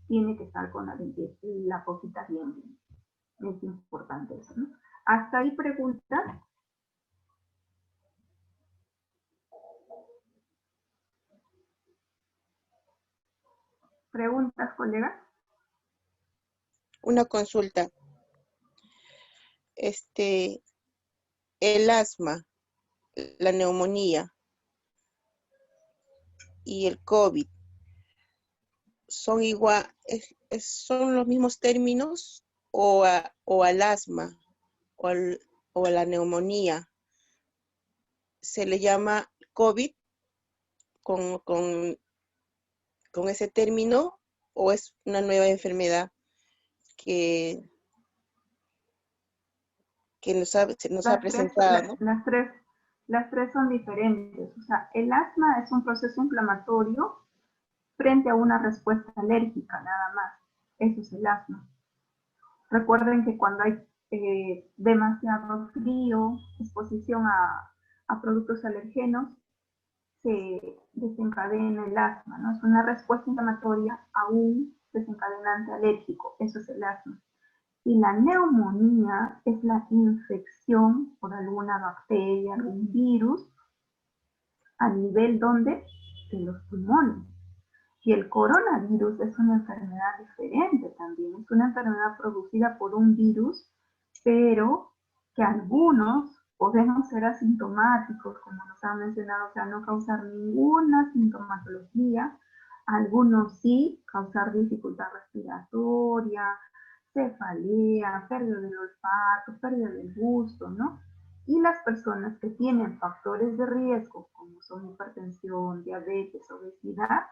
tiene que estar con la boquita bien limpia. Es importante eso, ¿no? Hasta ahí preguntas. ¿Preguntas, colegas? Una consulta. El asma, la neumonía y el COVID, ¿son igual, son los mismos términos o al asma o a la neumonía se le llama COVID con ese término o es una nueva enfermedad que se nos ha presentado, ¿no? Las tres son diferentes. O sea, el asma es un proceso inflamatorio frente a una respuesta alérgica, nada más. Eso es el asma. Recuerden que cuando hay demasiado frío, exposición a productos alergenos, se desencadena el asma, ¿no? Es una respuesta inflamatoria a un desencadenante alérgico. Eso es el asma. Y la neumonía es la infección por alguna bacteria, algún virus, a nivel donde de los pulmones. Y el coronavirus es una enfermedad diferente también. Es una enfermedad producida por un virus, pero que algunos podemos ser asintomáticos, como nos han mencionado, o sea, no causar ninguna sintomatología. Algunos sí, causar dificultad respiratoria, cefalea, pérdida del olfato, pérdida del gusto, ¿no? Y las personas que tienen factores de riesgo, como son hipertensión, diabetes, obesidad,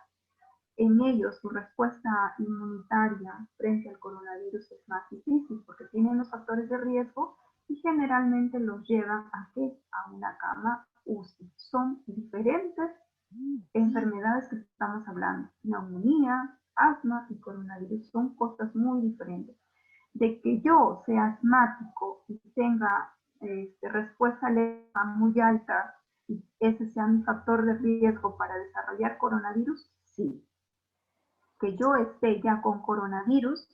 en ellos su respuesta inmunitaria frente al coronavirus es más difícil porque tienen los factores de riesgo y generalmente los llevan a una cama UCI. Son diferentes enfermedades que estamos hablando. Neumonía, asma y coronavirus son cosas muy diferentes. De que yo sea asmático y tenga respuesta alérgica muy alta y ese sea mi factor de riesgo para desarrollar coronavirus, sí. Que yo esté ya con coronavirus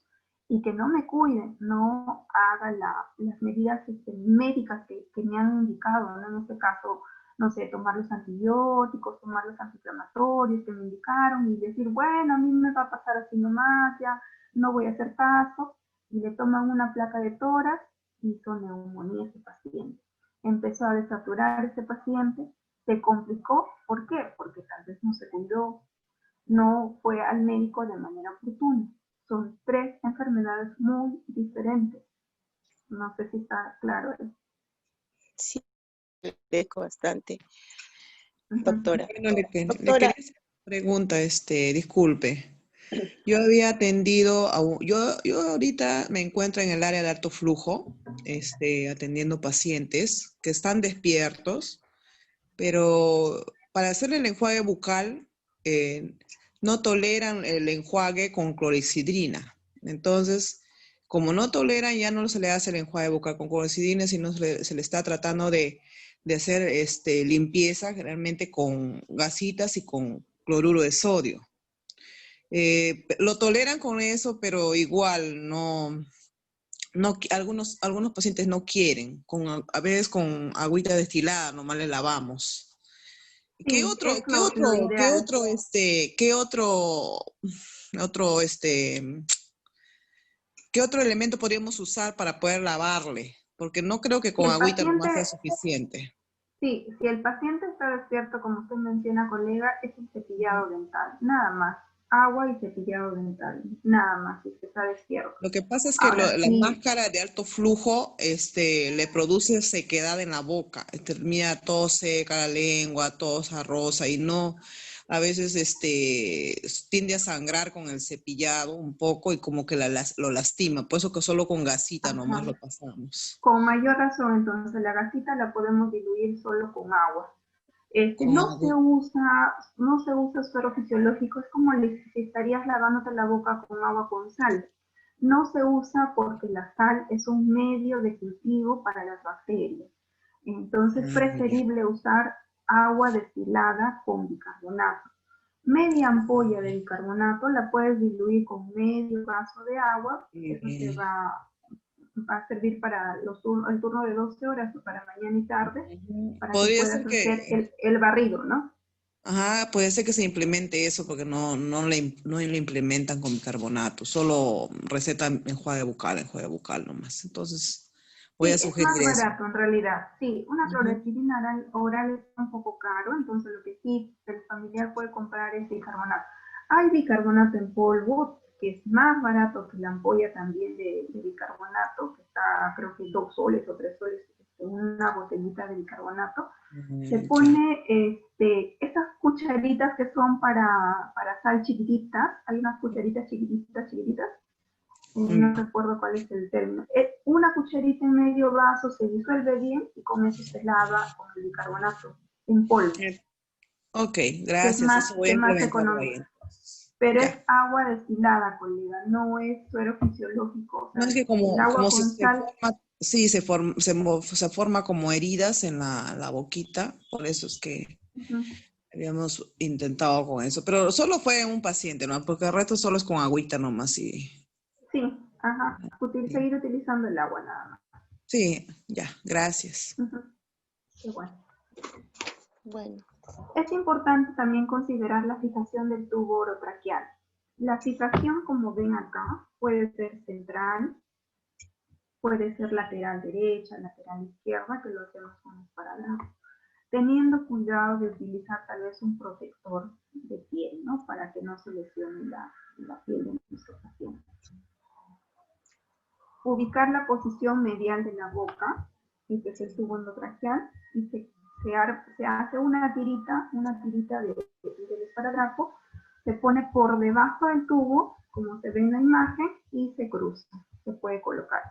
y que no me cuide, no haga las medidas médicas que me han indicado, ¿no? En este caso, no sé, tomar los antibióticos, tomar los antiinflamatorios que me indicaron y decir, bueno, a mí me va a pasar así nomás, ya no voy a hacer caso, y le toman una placa de tórax y hizo neumonía a ese paciente. Empezó a desaturar ese paciente, se complicó, ¿por qué? Porque tal vez no se cuidó, no fue al médico de manera oportuna. Son tres enfermedades muy diferentes. No sé si está claro eso. Sí, le agradezco bastante, doctora. Bueno, le Doctora, quería hacer una pregunta, disculpe. Yo había atendido yo ahorita me encuentro en el área de alto flujo, atendiendo pacientes que están despiertos, pero para hacer el enjuague bucal no toleran el enjuague con clorexidrina. Entonces, como no toleran, ya no se le hace el enjuague bucal con clorexidrina, sino se le está tratando de hacer limpieza generalmente con gasitas y con cloruro de sodio. Lo toleran con eso, pero igual algunos pacientes no quieren. A veces con agüita destilada nomás le lavamos. ¿Qué Sí, otro, es lo ideal. qué otro elemento podríamos usar para poder lavarle? Porque no creo que Si con el agüita paciente, nomás sea suficiente. sí, si el paciente está despierto, como usted menciona, colega, es el cepillado dental, nada más. Agua y cepillado dental, nada más, si usted está despierto. Lo que pasa es que Ahora, la sí, máscara de alto flujo le produce sequedad en la boca, termina todo seca la lengua, todo se rosa y no, a veces tiende a sangrar con el cepillado un poco y como que lo lastima, por eso que solo con gasita nomás lo pasamos. con mayor razón, entonces la gasita la podemos diluir solo con agua. No se usa suero fisiológico, es como si estarías lavándote la boca con agua con sal. No se usa porque la sal es un medio de cultivo para las bacterias. Entonces es preferible usar agua destilada con bicarbonato. Media ampolla de bicarbonato la puedes diluir con medio vaso de agua. Eso te va a servir para el turno de 12 horas, para mañana y tarde, para que Podría puedas ser hacer el barrido, ¿no? ajá, puede ser que se implemente eso porque no le implementan con bicarbonato, solo receta enjuague bucal nomás. Entonces, voy Sí, a es más sugerir eso. barato en realidad. Sí, una Ujú. clorexidina oral es un poco caro, entonces lo que sí el familiar puede comprar es bicarbonato. Hay bicarbonato en polvo, que es más barato que la ampolla también de bicarbonato, que está creo que 2 soles o 3 soles una botellita de bicarbonato. Se Ya. pone esas cucharitas que son para sal chiquititas, hay unas cucharitas chiquititas, no recuerdo cuál es el término. Una cucharita en medio vaso se disuelve bien y con eso se lava con el bicarbonato en polvo, Ok, que es gracias. Eso voy a más implementarlo ahí económico. entonces. Pero es Ya. agua destilada, colega, no es suero fisiológico. O No sea, es que el agua como si con se sal. forma, sí, se forma como heridas en la boquita, por eso es que habíamos intentado con eso, pero solo fue un paciente, ¿no? Porque el resto solo es con agüita nomás y Sí, ajá. sí, Seguir utilizando el agua nada más. sí, ya, gracias. Qué bueno. Bueno, Es importante también considerar la fijación del tubo orotraqueal. La fijación, como ven acá, puede ser central, puede ser lateral derecha, lateral izquierda, que lo hacemos con esparadrapo, teniendo cuidado de utilizar tal vez un protector de piel, ¿no? Para que no se lesione la piel de nuestro paciente. Ubicar la posición medial de la boca, este es el tubo endotraqueal, y se hace una tirita del esparadrapo, se pone por debajo del tubo, como se ve en la imagen, y se cruza, se puede colocar.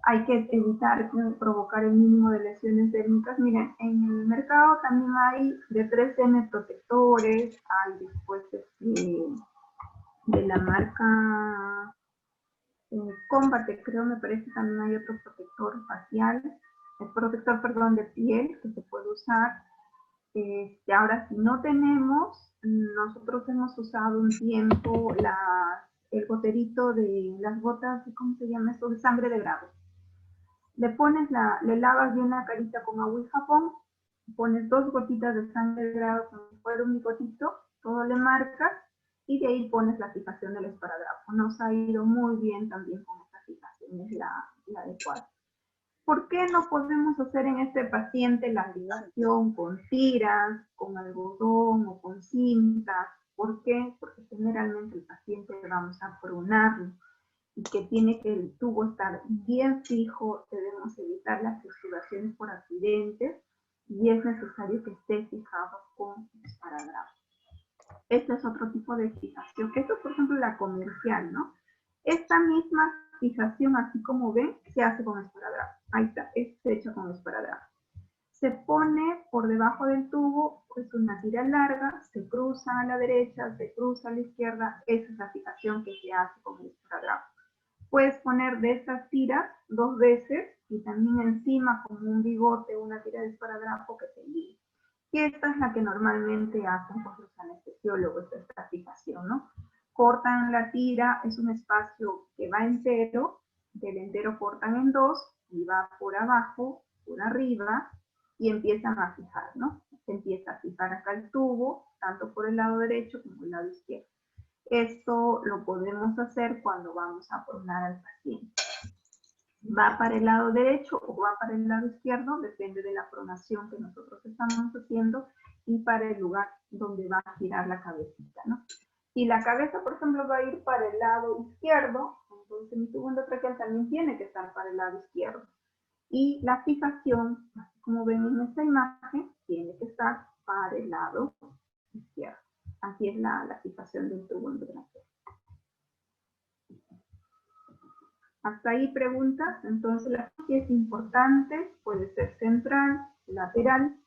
Hay que evitar provocar el mínimo de lesiones térmicas. Miren, en el mercado también hay de 3M protectores, hay después de la marca Combate, creo, me parece que también hay otro protector facial, el protector, perdón, de piel que se puede usar. Ahora, si no tenemos, nosotros hemos usado un tiempo el goterito de las gotas, ¿cómo se llama esto? De sangre de grado. Le lavas bien la carita con agua y jabón, pones 2 gotitas de sangre de grado como si fuera un bigotito, todo le marcas y de ahí pones la fijación del esparadrapo. Nos ha ido muy bien también con esta fijación, es la adecuada. ¿Por qué no podemos hacer en este paciente la fijación con tiras, con algodón o con cintas? ¿Por qué? Porque generalmente el paciente vamos a pronarlo y que tiene que el tubo estar bien fijo, debemos evitar las exudaciones por accidentes y es necesario que esté fijado con esparadrapo. Este es otro tipo de fijación. Esto es, por ejemplo, la comercial, ¿no? Esta misma fijación, así como ven, se hace con esparadrapo. Ahí está, es hecha con esparadrapo. Se pone por debajo del tubo, es una tira larga, se cruza a la derecha, se cruza a la izquierda, esa es la fijación que se hace con el esparadrapo. Puedes poner de estas tiras 2 veces y también encima como un bigote, una tira de esparadrapo que te ligue. Y esta es la que normalmente hacen pues, los anestesiólogos, esta fijación, ¿no? Cortan la tira, es un espacio que va entero, del entero cortan en 2 y va por abajo, por arriba y empiezan a fijar, ¿no? Se empieza a fijar acá el tubo, tanto por el lado derecho como el lado izquierdo. Esto lo podemos hacer cuando vamos a pronar al paciente. Va para el lado derecho o va para el lado izquierdo, depende de la pronación que nosotros estamos haciendo y para el lugar donde va a girar la cabecita, ¿no? Si la cabeza, por ejemplo, va a ir para el lado izquierdo, entonces mi tubo endotraqueal también tiene que estar para el lado izquierdo. Y la fijación, como ven en esta imagen, tiene que estar para el lado izquierdo. Así es la fijación del tubo endotraqueal. Hasta ahí preguntas. Entonces la fijación es importante, puede ser central, lateral,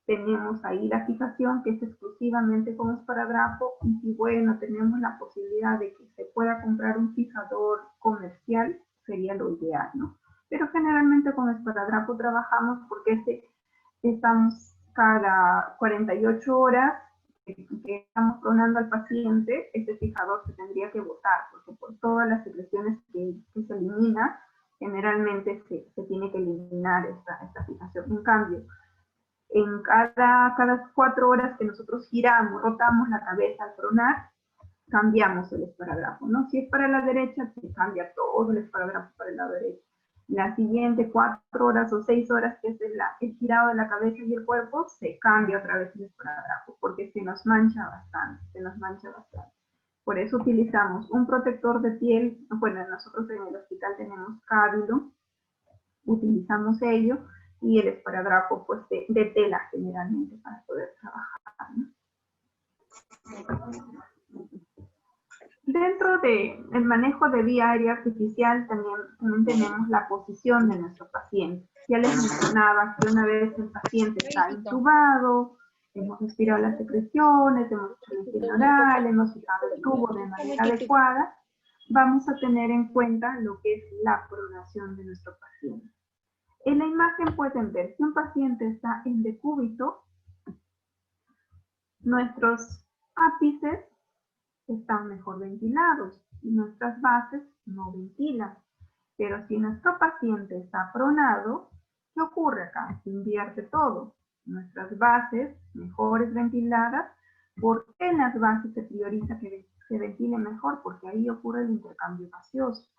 tenemos ahí la fijación que es exclusivamente con esparadrapo, y si bueno, tenemos la posibilidad de que se pueda comprar un fijador comercial, sería lo ideal, ¿no? Pero generalmente con esparadrapo trabajamos porque estamos cada 48 horas que estamos pronando al paciente, este fijador se tendría que botar, porque por todas las secreciones que se elimina, generalmente se tiene que eliminar esta fijación. En cambio, en cada 4 horas que nosotros giramos, rotamos la cabeza al pronar, cambiamos el esparadrapo, ¿no? Si es para la derecha, se cambia todo el esparadrapo para el lado derecho. La siguiente 4 horas o 6 horas, que es el girado de la cabeza y el cuerpo, se cambia otra vez el esparadrapo, porque se nos mancha bastante. Por eso utilizamos un protector de piel. Bueno, nosotros en el hospital tenemos cábulo, utilizamos ello, y el esparadrapo pues de tela generalmente para poder trabajar, ¿no? Dentro del manejo de vía aérea artificial también tenemos la posición de nuestro paciente. Ya les mencionaba que una vez el paciente está intubado, hemos aspirado las secreciones, hemos hecho el higiene oral, hemos fijado el tubo de manera adecuada, vamos a tener en cuenta lo que es la pronación de nuestro paciente. En la imagen pueden ver que un paciente está en decúbito, nuestros ápices están mejor ventilados y nuestras bases no ventilan. Pero si nuestro paciente está pronado, ¿qué ocurre acá? Se invierte todo. Nuestras bases mejores ventiladas. ¿Por qué en las bases se prioriza que se ventile mejor? Porque ahí ocurre el intercambio gaseoso.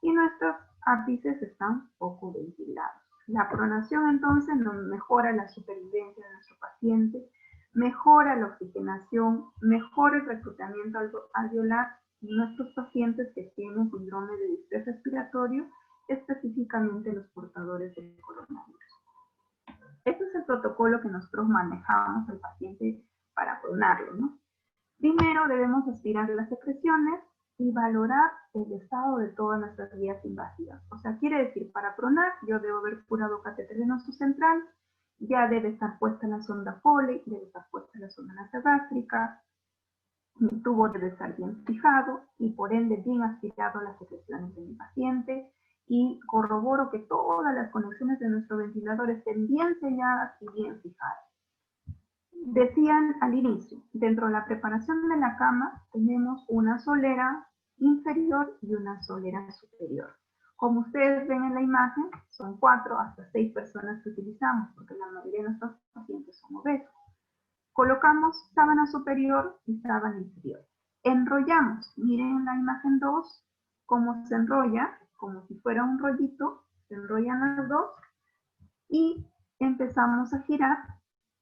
Y nuestros ápices están poco ventilados. La pronación entonces nos mejora la supervivencia de nuestro paciente, mejora la oxigenación, mejora el reclutamiento alveolar en nuestros pacientes que tienen síndrome de distrés respiratorio, específicamente los portadores del coronavirus. Este es el protocolo que nosotros manejamos al paciente para pronarlo, ¿no? Primero debemos aspirar las secreciones y valorar el estado de todas nuestras vías invasivas. O sea, quiere decir, para pronar yo debo haber curado catéter venoso central, ya debe estar puesta la sonda Foley, debe estar puesta la sonda nasogástrica, mi tubo debe estar bien fijado y por ende bien aspirado las secreciones de mi paciente, y corroboro que todas las conexiones de nuestro ventilador estén bien selladas y bien fijadas. Decían al inicio, dentro de la preparación de la cama tenemos una solera inferior y una solera superior. Como ustedes ven en la imagen, son 4 hasta 6 personas que utilizamos, porque la mayoría de nuestros pacientes son obesos. Colocamos sábana superior y sábana inferior. Enrollamos, miren en la imagen 2, cómo se enrolla, como si fuera un rollito, se enrollan las dos y empezamos a girar.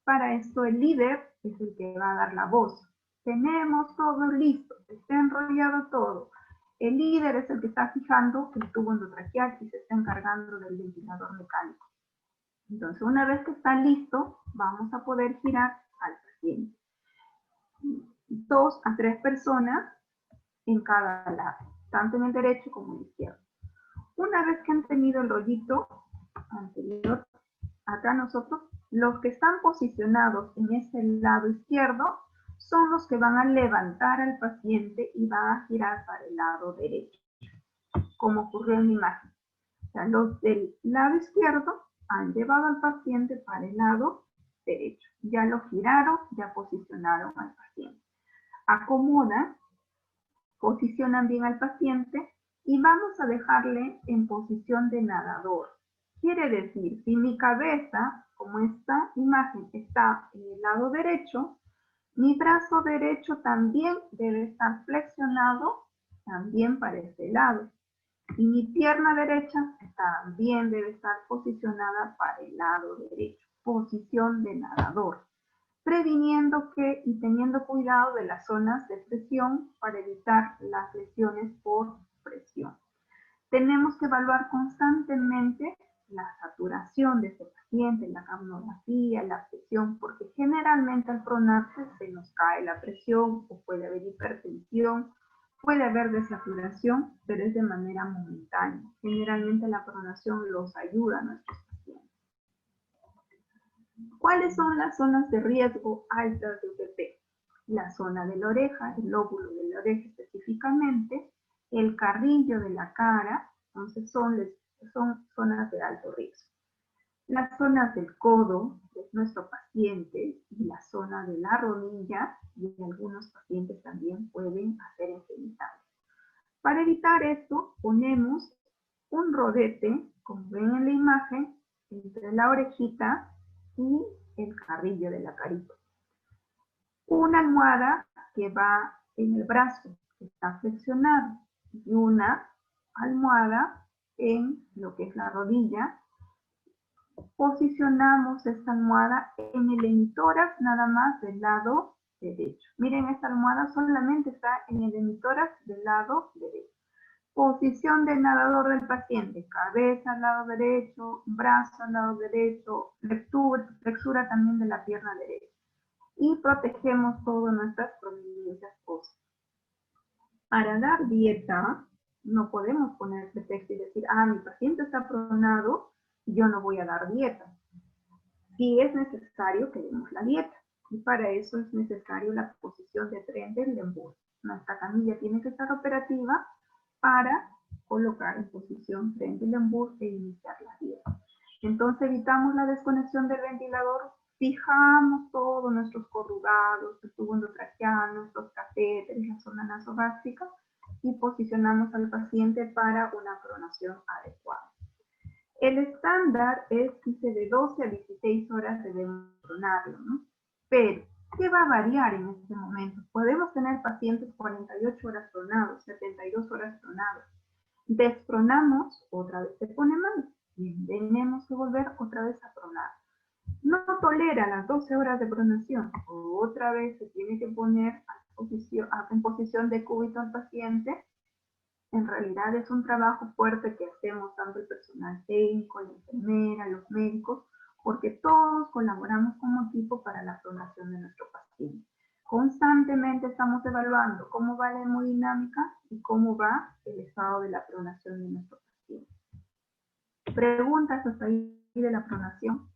Para esto el líder es el que va a dar la voz. Tenemos todo listo, está enrollado todo. El líder es el que está fijando el tubo endotraqueal y se está encargando del ventilador mecánico. Entonces, una vez que está listo, vamos a poder girar al paciente. 2 a 3 personas en cada lado, tanto en el derecho como en el izquierdo. Una vez que han tenido el rollito anterior, acá nosotros, los que están posicionados en este lado izquierdo son los que van a levantar al paciente y van a girar para el lado derecho, como ocurrió en la imagen. O sea, los del lado izquierdo han llevado al paciente para el lado derecho. Ya lo giraron, ya posicionaron al paciente. Acomodan, posicionan bien al paciente y vamos a dejarle en posición de nadador. Quiere decir, si mi cabeza, como esta imagen, está en el lado derecho, mi brazo derecho también debe estar flexionado también para este lado. Y mi pierna derecha también debe estar posicionada para el lado derecho. Posición de nadador. Previniendo que y teniendo cuidado de las zonas de presión para evitar las lesiones por presión. Tenemos que evaluar constantemente la saturación de este paciente, la capnografía, la presión, porque generalmente al pronarse se nos cae la presión o puede haber hipertensión, puede haber desaturación, pero es de manera momentánea. Generalmente la pronación los ayuda a nuestros pacientes. ¿Cuáles son las zonas de riesgo altas de UTP? La zona de la oreja, el lóbulo de la oreja específicamente, el carrillo de la cara, entonces son zonas de alto riesgo. Las zonas del codo de nuestro paciente y la zona de la rodilla, y algunos pacientes también pueden hacer en genitales. Para evitar esto, ponemos un rodete, como ven en la imagen, entre la orejita y el carrillo de la carita. Una almohada que va en el brazo, que está flexionado, y una almohada en lo que es la rodilla. Posicionamos esta almohada en el hemitórax nada más del lado derecho. Miren, esta almohada solamente está en el hemitórax del lado derecho. Posición del nadador del paciente, cabeza al lado derecho, brazo al lado derecho, flexura también de la pierna derecha. Y protegemos todas nuestras prominencias óseas. Para dar dieta, no podemos poner pretexto y decir, mi paciente está pronado, yo no voy a dar dieta. Sí es necesario que demos la dieta. Y para eso es necesario la posición de Trendelenburg. Nuestra camilla tiene que estar operativa para colocar en posición Trendelenburg e iniciar la dieta. Entonces evitamos la desconexión del ventilador, fijamos todos nuestros corrugados, el tubo endotraqueal, nuestros catéteres, la zona nasogástrica y posicionamos al paciente para una pronación adecuada. El estándar es que de 12 a 16 horas debemos pronarlo, ¿no? Pero, ¿qué va a variar en este momento? Podemos tener pacientes 48 horas pronados, 72 horas pronados. Despronamos, otra vez se pone mal. Y tenemos que volver otra vez a pronar. No tolera las 12 horas de pronación. Otra vez se tiene que poner en posición de cúbito al paciente. En realidad es un trabajo fuerte que hacemos tanto el personal técnico, la enfermera, los médicos, porque todos colaboramos como equipo para la pronación de nuestro paciente. Constantemente estamos evaluando cómo va la hemodinámica y cómo va el estado de la pronación de nuestro paciente. Preguntas hasta ahí de la pronación.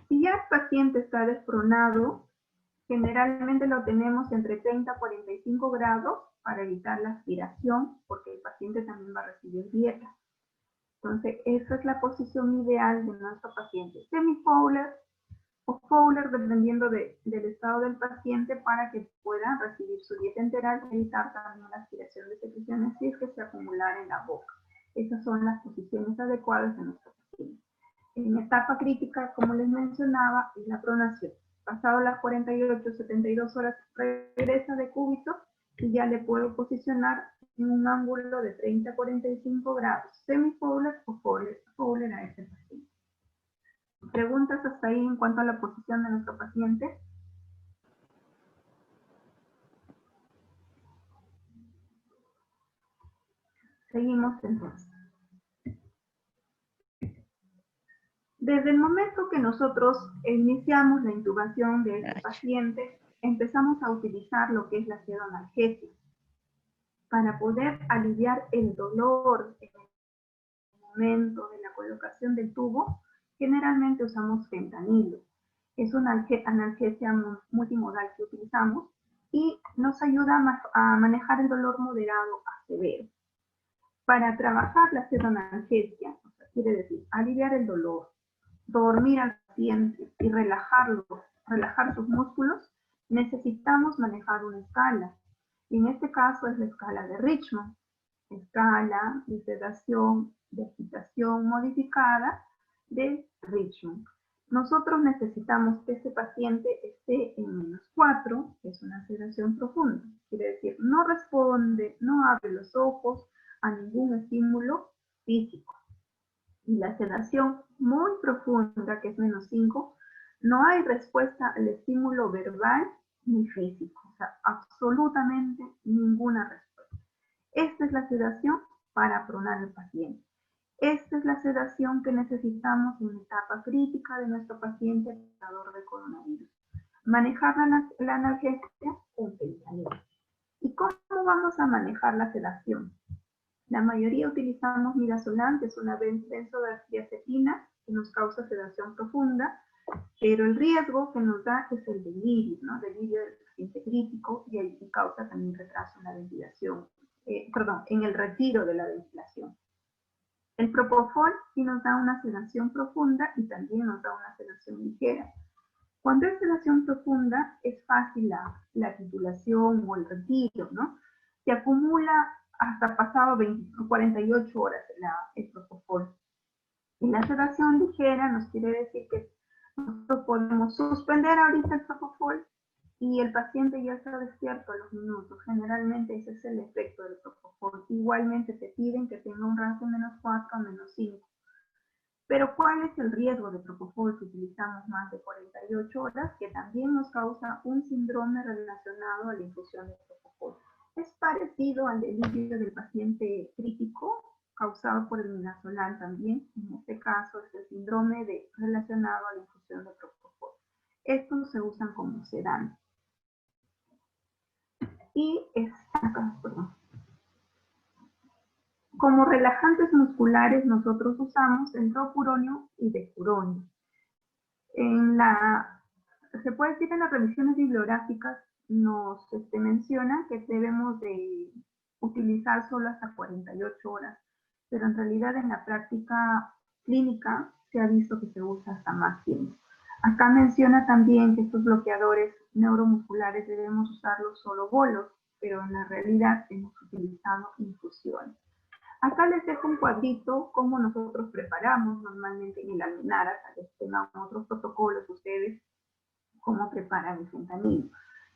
Si ya el paciente está despronado, generalmente lo tenemos entre 30 a 45 grados para evitar la aspiración, porque el paciente también va a recibir dieta. Entonces, esa es la posición ideal de nuestro paciente. Semi-Fowler o Fowler, dependiendo del estado del paciente, para que pueda recibir su dieta enteral y evitar también la aspiración de secreciones si es que se acumulara en la boca. Esas son las posiciones adecuadas de nuestro paciente. En etapa crítica, como les mencionaba, es la pronación. Pasado las 48, 72 horas, regresa de cúbito y ya le puedo posicionar en un ángulo de 30 a 45 grados, semi-Fowler o Fowler a este paciente. ¿Preguntas hasta ahí en cuanto a la posición de nuestro paciente? Seguimos entonces. Desde el momento que nosotros iniciamos la intubación de este paciente, empezamos a utilizar lo que es la sedonalgesia para poder aliviar el dolor en el momento de la colocación del tubo. Generalmente usamos fentanilo. Es una analgesia multimodal que utilizamos y nos ayuda a manejar el dolor moderado a severo. Para trabajar la sedonalgesia, quiere decir aliviar el dolor, dormir al paciente y relajar sus músculos, necesitamos manejar una escala. Y en este caso es la escala de Richmond, escala de sedación, de agitación modificada de Richmond. Nosotros necesitamos que este paciente esté en -4, que es una sedación profunda. Quiere decir, no responde, no abre los ojos a ningún estímulo físico. Y la sedación muy profunda, que es -5, no hay respuesta al estímulo verbal ni físico. O sea, absolutamente ninguna respuesta. Esta es la sedación para pronar al paciente. Esta es la sedación que necesitamos en etapa crítica de nuestro paciente portador de coronavirus. Manejar la analgesia con fentanilo. ¿Y cómo vamos a manejar la sedación? La mayoría utilizamos midazolam, que es una benzodiazepina, que nos causa sedación profunda, pero el riesgo que nos da es el delirio, ¿no? Delirio del paciente crítico y causa también retraso en la ventilación, en el retiro de la ventilación. El propofol sí nos da una sedación profunda y también nos da una sedación ligera. Cuando es sedación profunda, es fácil la titulación o el retiro, ¿no? Se acumula hasta pasado 48 horas el propofol. Y la sedación ligera nos quiere decir que nosotros podemos suspender ahorita el propofol y el paciente ya está despierto a los minutos. Generalmente ese es el efecto del propofol. Igualmente te piden que tenga un rango -4 o -5. Pero ¿cuál es el riesgo de propofol si utilizamos más de 48 horas? Que también nos causa un síndrome relacionado a la infusión de propofol. Es parecido al delirio del paciente crítico, causado por el midazolam también. En este caso es el síndrome relacionado a la infusión de propofol. Estos se usan como sedantes. Y como relajantes musculares nosotros usamos el rocuronio y becuronio. Se puede decir en las revisiones bibliográficas nos menciona que debemos de utilizar solo hasta 48 horas, pero en realidad en la práctica clínica se ha visto que se usa hasta más tiempo. Acá menciona también que estos bloqueadores neuromusculares debemos usarlos solo bolos, pero en la realidad hemos utilizado infusiones. Acá les dejo un cuadrito cómo nosotros preparamos normalmente en el almenara, tal vez tengan otros protocolos ustedes, cómo preparan el fentanilo.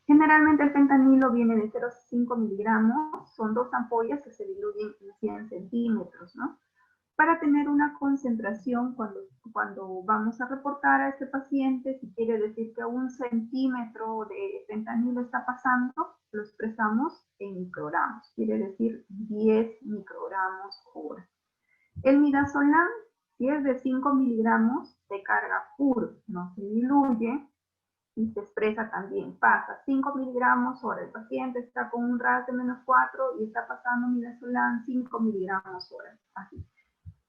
Generalmente el fentanilo viene de 0,5 miligramos, son 2 ampollas que se diluyen en 100 centímetros, ¿no? Para tener una concentración cuando vamos a reportar a este paciente, si quiere decir que 1 centímetro de fentanilo está pasando, lo expresamos en microgramos, quiere decir 10 microgramos hora. El midazolam, si es de 5 miligramos, de carga puro, no se diluye y se expresa también, pasa 5 miligramos hora. El paciente está con un RAS de -4 y está pasando midazolam 5 miligramos hora, así.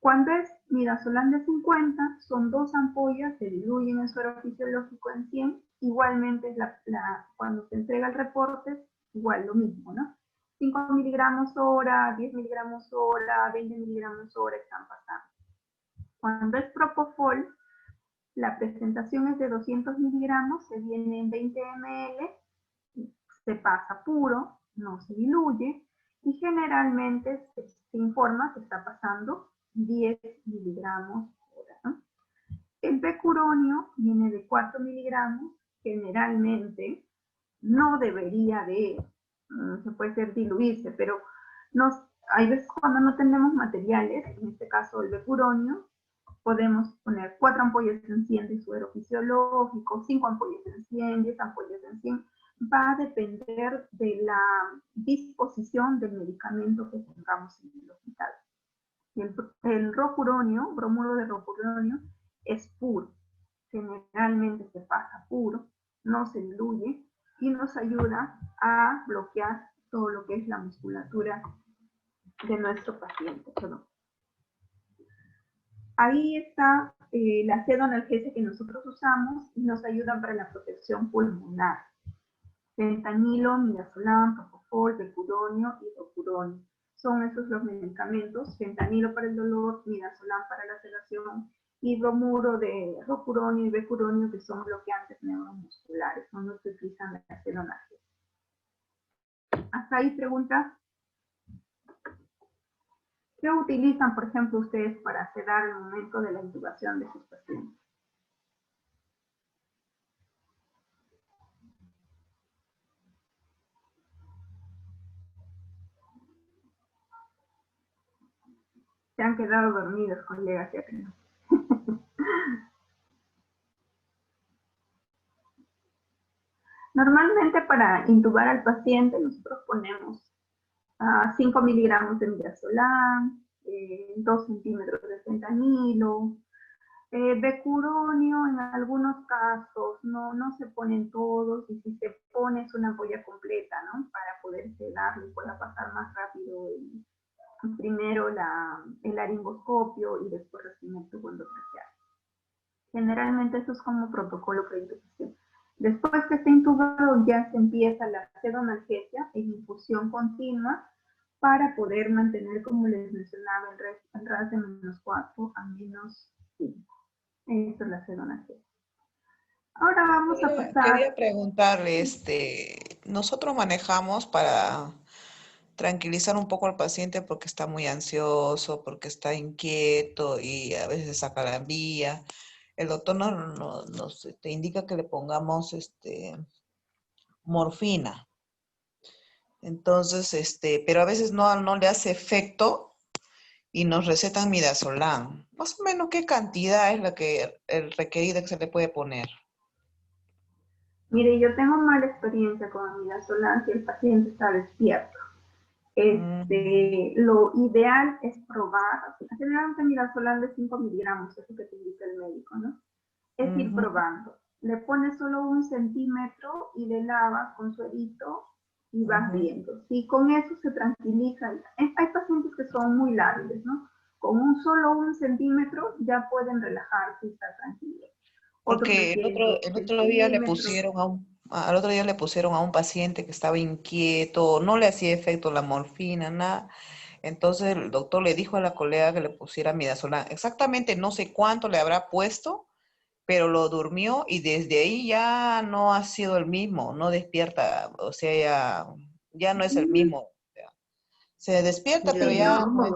Cuando es midazolam de 50, son 2 ampollas, se diluyen en suero fisiológico en 100. Igualmente, cuando se entrega el reporte, igual lo mismo, ¿no? 5 miligramos hora, 10 miligramos hora, 20 miligramos hora están pasando. Cuando es propofol, la presentación es de 200 miligramos, se viene en 20 ml, se pasa puro, no se diluye, y generalmente se informa que está pasando 10 miligramos hora, ¿no? El becuronio viene de 4 miligramos, generalmente no debería se puede ser diluirse, pero hay veces cuando no tenemos materiales, en este caso el becuronio, podemos poner 4 ampollas en 100 de suero fisiológico, 5 ampollas en 100, 10 ampollas en 100, va a depender de la disposición del medicamento que tengamos en el hospital. El rocuronio, bromuro de rocuronio, es puro. Generalmente se pasa puro, no se diluye y nos ayuda a bloquear todo lo que es la musculatura de nuestro paciente. Perdón. Ahí está la pseudoanalgesia que nosotros usamos y nos ayudan para la protección pulmonar. Fentanilo, midazolam, propofol, becuronio y rocuronio. Son esos los medicamentos, fentanilo para el dolor, midazolam para la sedación y bromuro de rocuronio y becuronio, que son bloqueantes neuromusculares, son los que utilizan la pseudoanalgesia. ¿Hasta ahí preguntas? ¿Qué utilizan, por ejemplo, ustedes para sedar el momento de la intubación de sus pacientes? Se han quedado dormidos, colegas, ya creo. Normalmente para intubar al paciente nosotros ponemos 5 miligramos de midazolam, 2 centímetros de fentanilo, becuronio en algunos casos, no se ponen todos, y si se pone es una ampolla completa, ¿no? Para poder sedarlo y pueda pasar más rápido primero el laringoscopio y después recién el tubo endotraqueal. Generalmente eso es como protocolo preintubación. Después que esté intubado ya se empieza la pseudoanalgesia en infusión continua para poder mantener, como les mencionaba, el RAS de -4 a -5. Eso es la pseudoanalgesia. Ahora vamos a pasar. Quería preguntarle, nosotros manejamos para tranquilizar un poco al paciente porque está muy ansioso, porque está inquieto y a veces saca la vía. El doctor nos indica que le pongamos morfina. Entonces, pero a veces no le hace efecto y nos recetan midazolam. Más o menos, ¿qué cantidad es la que el requerida que se le puede poner? Mire, yo tengo mala experiencia con amidazolam si el paciente está despierto. Lo ideal es probar, generalmente midazolam de 5 miligramos, eso que te indica el médico, ¿no? Es ir probando. Le pones solo 1 centímetro y le lavas con suerito y vas viendo. Si con eso se tranquiliza, hay pacientes que son muy lábiles, ¿no? Con solo 1 centímetro ya pueden relajarse y estar tranquilos. Porque el otro día le pusieron al otro día le pusieron a un paciente que estaba inquieto, no le hacía efecto la morfina, nada. Entonces el doctor le dijo a la colega que le pusiera midazolam. Exactamente no sé cuánto le habrá puesto, pero lo durmió y desde ahí ya no ha sido el mismo, no despierta, o sea, ya no es el mismo. O sea, se despierta, pero Sí, ya no, no es.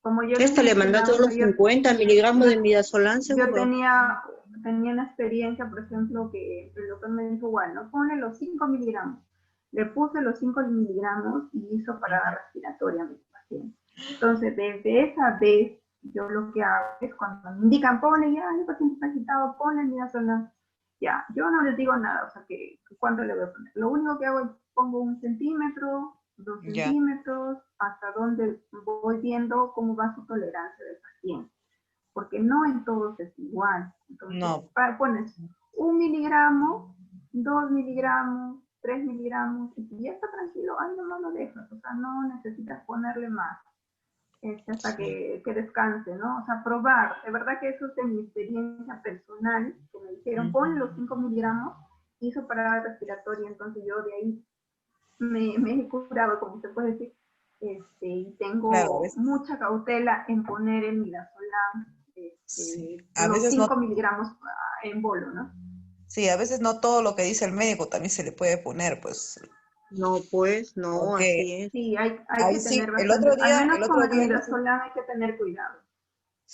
como yo Esta le mandó todos los 50 miligramos de midazolam, yo seguro. tenía una experiencia, por ejemplo, que el doctor me dijo, bueno, ponle los 5 miligramos. Le puse los 5 miligramos y hizo parada respiratoria a mi paciente. Entonces, desde esa vez, yo lo que hago es cuando me indican, ponle ya, el paciente está agitado, ponle el midazolam. Ya, yo no les digo nada, o sea, que cuánto le voy a poner. Lo único que hago es pongo 1 centímetro, 2 centímetros, hasta donde voy viendo cómo va su tolerancia del paciente. Porque no en todos es igual. Entonces, No. pones 1 miligramo, 2 miligramos, 3 miligramos, y si ya está tranquilo, ahí nomás lo dejas. O sea, no necesitas ponerle más hasta que descanse, ¿no? O sea, probar. De verdad que eso es de mi experiencia personal, que me dijeron, ponle los 5 miligramos, hizo parada respiratoria, entonces yo de ahí me he curado, como se puede decir, y tengo mucha cautela en poner el midazolam, A los veces 5 miligramos en bolo, ¿no? Sí, a veces no todo lo que dice el médico también se le puede poner, pues. No, pues, no, Porque así es. Sí, hay ahí que sí, tener el bastante, otro al día, menos con el midazolam hay que tener cuidado.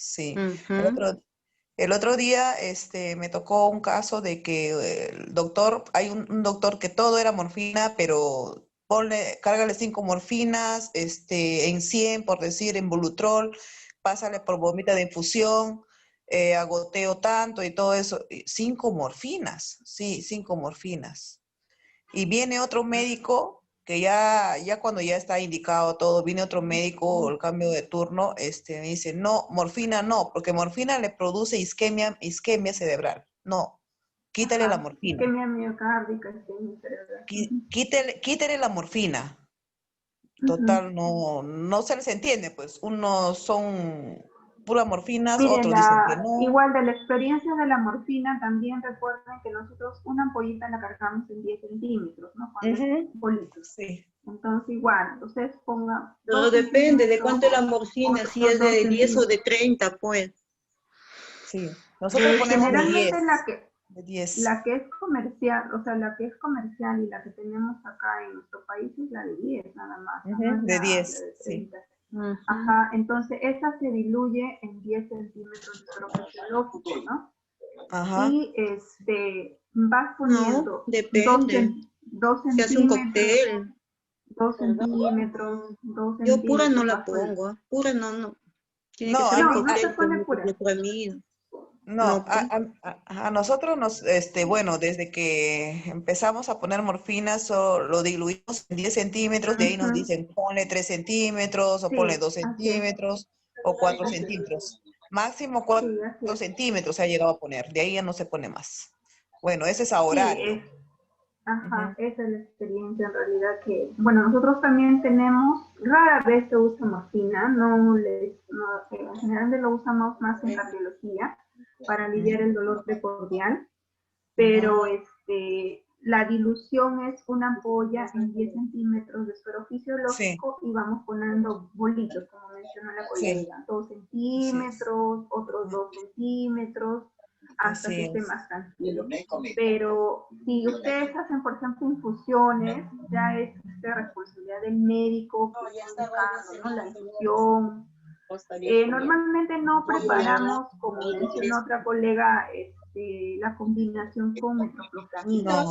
sí, el otro día me tocó un caso de que el doctor, hay un doctor que todo era morfina, pero cárgale 5 morfinas, en 100, por decir, en Volutrol, pásale por bombita de infusión, agoteo tanto y todo eso. 5 morfinas, sí, 5 morfinas. Y viene otro médico que ya cuando ya está indicado todo, viene otro médico, el cambio de turno, me dice, no, morfina no, porque morfina le produce isquemia cerebral. No, quítale la morfina. Isquemia miocárdica, isquemia cerebral. Quítale la morfina. Total, no se les entiende, pues. Unos son puras morfinas, Mire, otros dicen que no. igual de la experiencia de la morfina, también recuerden que nosotros una ampollita la cargamos en 10 centímetros, ¿no? Cuando es bolitos. Sí. Entonces, igual, ustedes pongan... Todo depende de cuánto es la morfina, si es de 10 o de 30, pues. Sí, nosotros ponemos de 10. Generalmente De 10. la que es comercial, o sea, la que es comercial y la que tenemos acá en nuestro país es la de 10 nada más. De 10, la de 30. sí. Ajá, entonces esa se diluye en 10 centímetros de suero fisiológico, ¿no? Ajá. Y vas poniendo No, depende. 2 Se hace un centímetros, cóctel. 2 centímetros, 2 centímetros. Yo pura no la pongo, pura no. Tiene que ser un cóctel no se pone pura. No, a nosotros bueno, desde que empezamos a poner morfina, lo diluimos en 10 centímetros, de ahí nos dicen ponle 3 centímetros, o ponle 2 centímetros, o 4 centímetros. Máximo 4 centímetros se ha llegado a poner, de ahí ya no se pone más. Bueno, ese es a horario. Esa es la experiencia en realidad que, bueno, nosotros también tenemos, rara vez se usa morfina, generalmente lo usamos más en cardiología, para aliviar el dolor precordial, pero la dilución es una ampolla en 10 centímetros de suero fisiológico y vamos poniendo bolitos, como mencionó la colega, 2 centímetros, otros 2 centímetros, hasta que esté más tranquilo. Pero si ustedes hacen, por ejemplo, infusiones, ya es responsabilidad del médico, que está buscando, ¿no?, la infusión. Normalmente no preparamos, como mencionó otra colega, la combinación con metoprolopramida.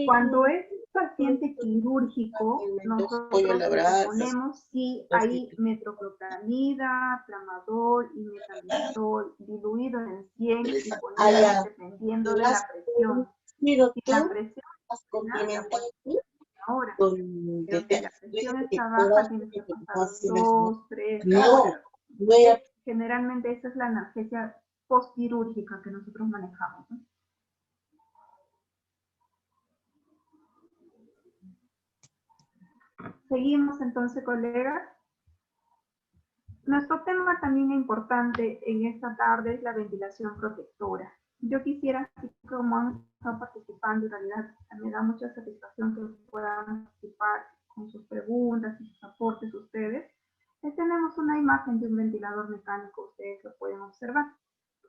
Cuando es paciente quirúrgico, nosotros ponemos sí hay metoprolopramida, tramadol y metabenzol diluido en 100 y ponemos dependiendo de la presión. Si la presión ahora, pero si la presión está baja, tienes que pasar 2, 3 horas. Generalmente esa es la analgesia postquirúrgica que nosotros manejamos, ¿no? Seguimos entonces, colegas. Nuestro tema también importante en esta tarde es la ventilación protectora. Yo quisiera, así como han estado participando, en realidad me da mucha satisfacción que puedan participar con sus preguntas y sus aportes ustedes. Tenemos una imagen de un ventilador mecánico, ustedes lo pueden observar.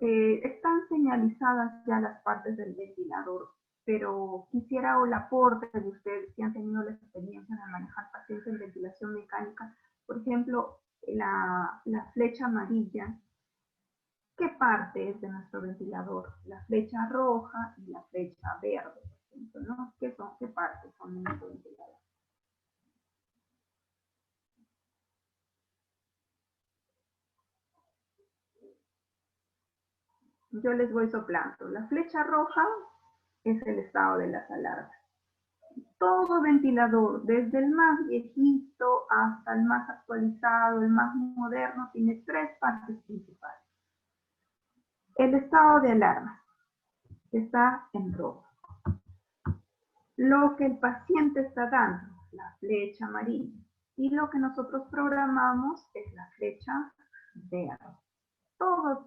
Están señalizadas ya las partes del ventilador, pero quisiera el aporte de ustedes que han tenido la experiencia de manejar pacientes en ventilación mecánica. Por ejemplo, la flecha amarilla, ¿qué parte es de nuestro ventilador? La flecha roja y la flecha verde, por ejemplo, ¿no? ¿Qué partes son de nuestro ventilador? Yo les voy soplando. La flecha roja es el estado de las alarmas. Todo ventilador, desde el más viejito hasta el más actualizado, el más moderno, tiene 3 partes principales. El estado de alarma está en rojo. Lo que el paciente está dando, la flecha amarilla. Y lo que nosotros programamos es la flecha verde. Todos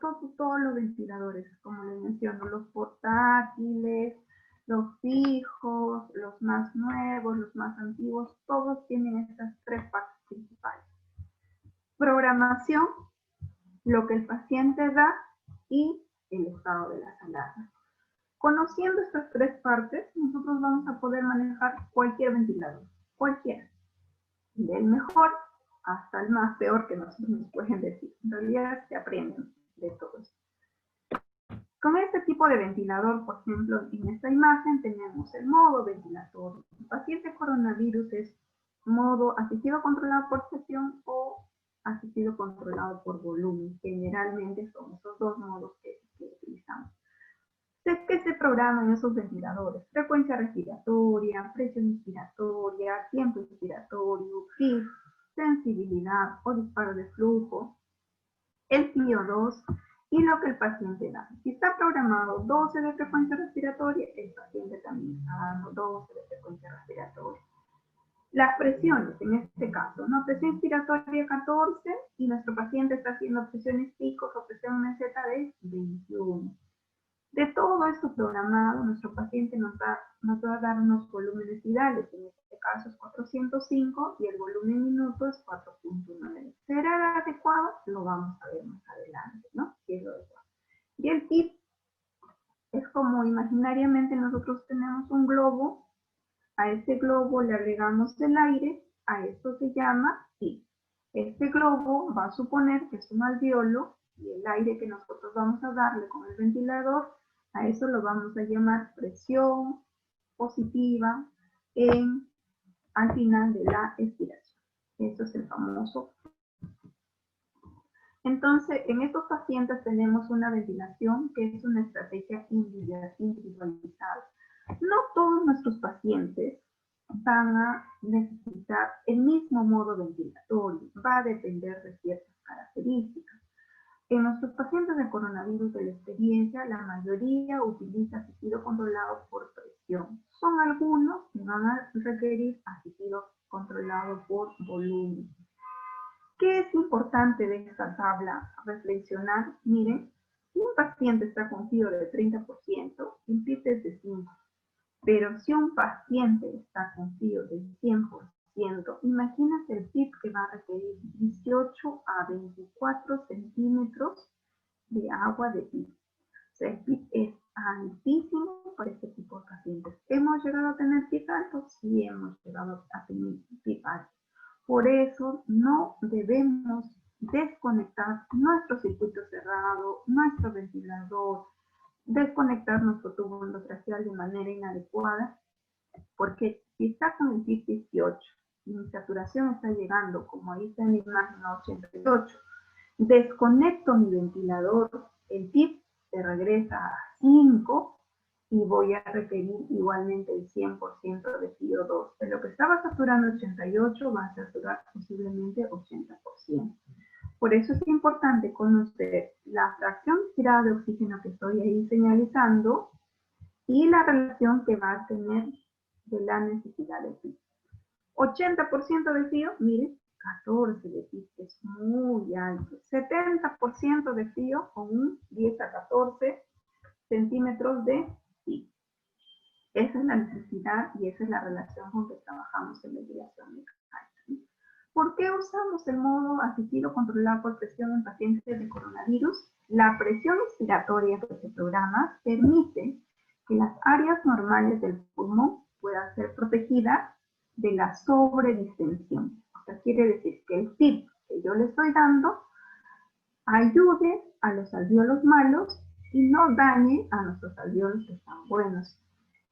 los ventiladores, como les menciono, los portátiles, los fijos, los más nuevos, los más antiguos, todos tienen estas 3 partes principales. Programación, lo que el paciente da y el estado de las alarmas. Conociendo estas 3 partes, nosotros vamos a poder manejar cualquier ventilador, cualquiera, del mejor hasta el más peor que nosotros nos pueden decir. En realidad se aprenden de todos. Con este tipo de ventilador, por ejemplo, en esta imagen tenemos el modo ventilatorio. El paciente coronavirus es modo asistido controlado por presión o asistido controlado por volumen. Generalmente son esos 2 modos que utilizamos. ¿Qué se programan esos ventiladores? Frecuencia respiratoria, presión inspiratoria, tiempo inspiratorio, PIB, sensibilidad o disparo de flujo, el PIO2 y lo que el paciente da. Si está programado 12 de frecuencia respiratoria, el paciente también está dando 12 de frecuencia respiratoria. Las presiones, en este caso, ¿no? Presión inspiratoria 14 y nuestro paciente está haciendo presiones picos o presión meseta de 21. De todo esto programado, nuestro paciente nos va a dar unos volúmenes virales, en este caso es 405 y el volumen minuto es 4.9. ¿Será adecuado? Lo vamos a ver más adelante, ¿no? Si es lo adecuado. Y el PIB es como imaginariamente nosotros tenemos un globo, a este globo le agregamos el aire, a esto se llama PIB. Este globo va a suponer que es un alveolo y el aire que nosotros vamos a darle con el ventilador, a eso lo vamos a llamar presión positiva al final de la expiración. Eso es el famoso. Entonces, en estos pacientes tenemos una ventilación que es una estrategia individualizada. No todos nuestros pacientes van a necesitar el mismo modo ventilatorio. Va a depender de ciertas características. En nuestros pacientes de coronavirus de la experiencia, la mayoría utiliza asistido controlado por presión. Son algunos que van a requerir asistido controlado por volumen. ¿Qué es importante de esta tabla? Reflexionar. Miren, Si un paciente está con FIO de 30%, el PIB es de 5. Pero si un paciente está con FIO del 100%, imagínate el PIB que va a requerir 18 a 24 centímetros de agua de PIB. O sea, el PIB es altísimo para este tipo de pacientes. ¿Hemos llegado a tener PIB alto? Sí, hemos llegado a tener PIB alto. Por eso no debemos desconectar nuestro circuito cerrado, nuestro ventilador, desconectar nuestro tubo endotraqueal de manera inadecuada, porque si está con el PIB 18 y mi saturación está llegando, como ahí está en mi imagen, a 88, desconecto mi ventilador, el PIB se regresa a 5 y voy a requerir igualmente el 100% de FiO2. De lo que estaba saturando 88 va a saturar posiblemente 80%. Por eso es importante conocer la fracción tirada de oxígeno que estoy ahí señalizando y la relación que va a tener de la necesidad de FiO. 80% de FiO, miren, 14 de FiO, es muy alto. 70% de FiO con un 10 a 14 centímetros de FiO. Esa es la necesidad y esa es la relación con que trabajamos en ventilación mecánica. ¿Por qué usamos el modo asistido controlado por presión en pacientes de coronavirus? La presión expiratoria que se programa permite que las áreas normales del pulmón puedan ser protegidas de la sobredistensión. O sea, quiere decir que el PIB que yo le estoy dando ayude a los alvéolos malos y no dañe a nuestros alvéolos que están buenos.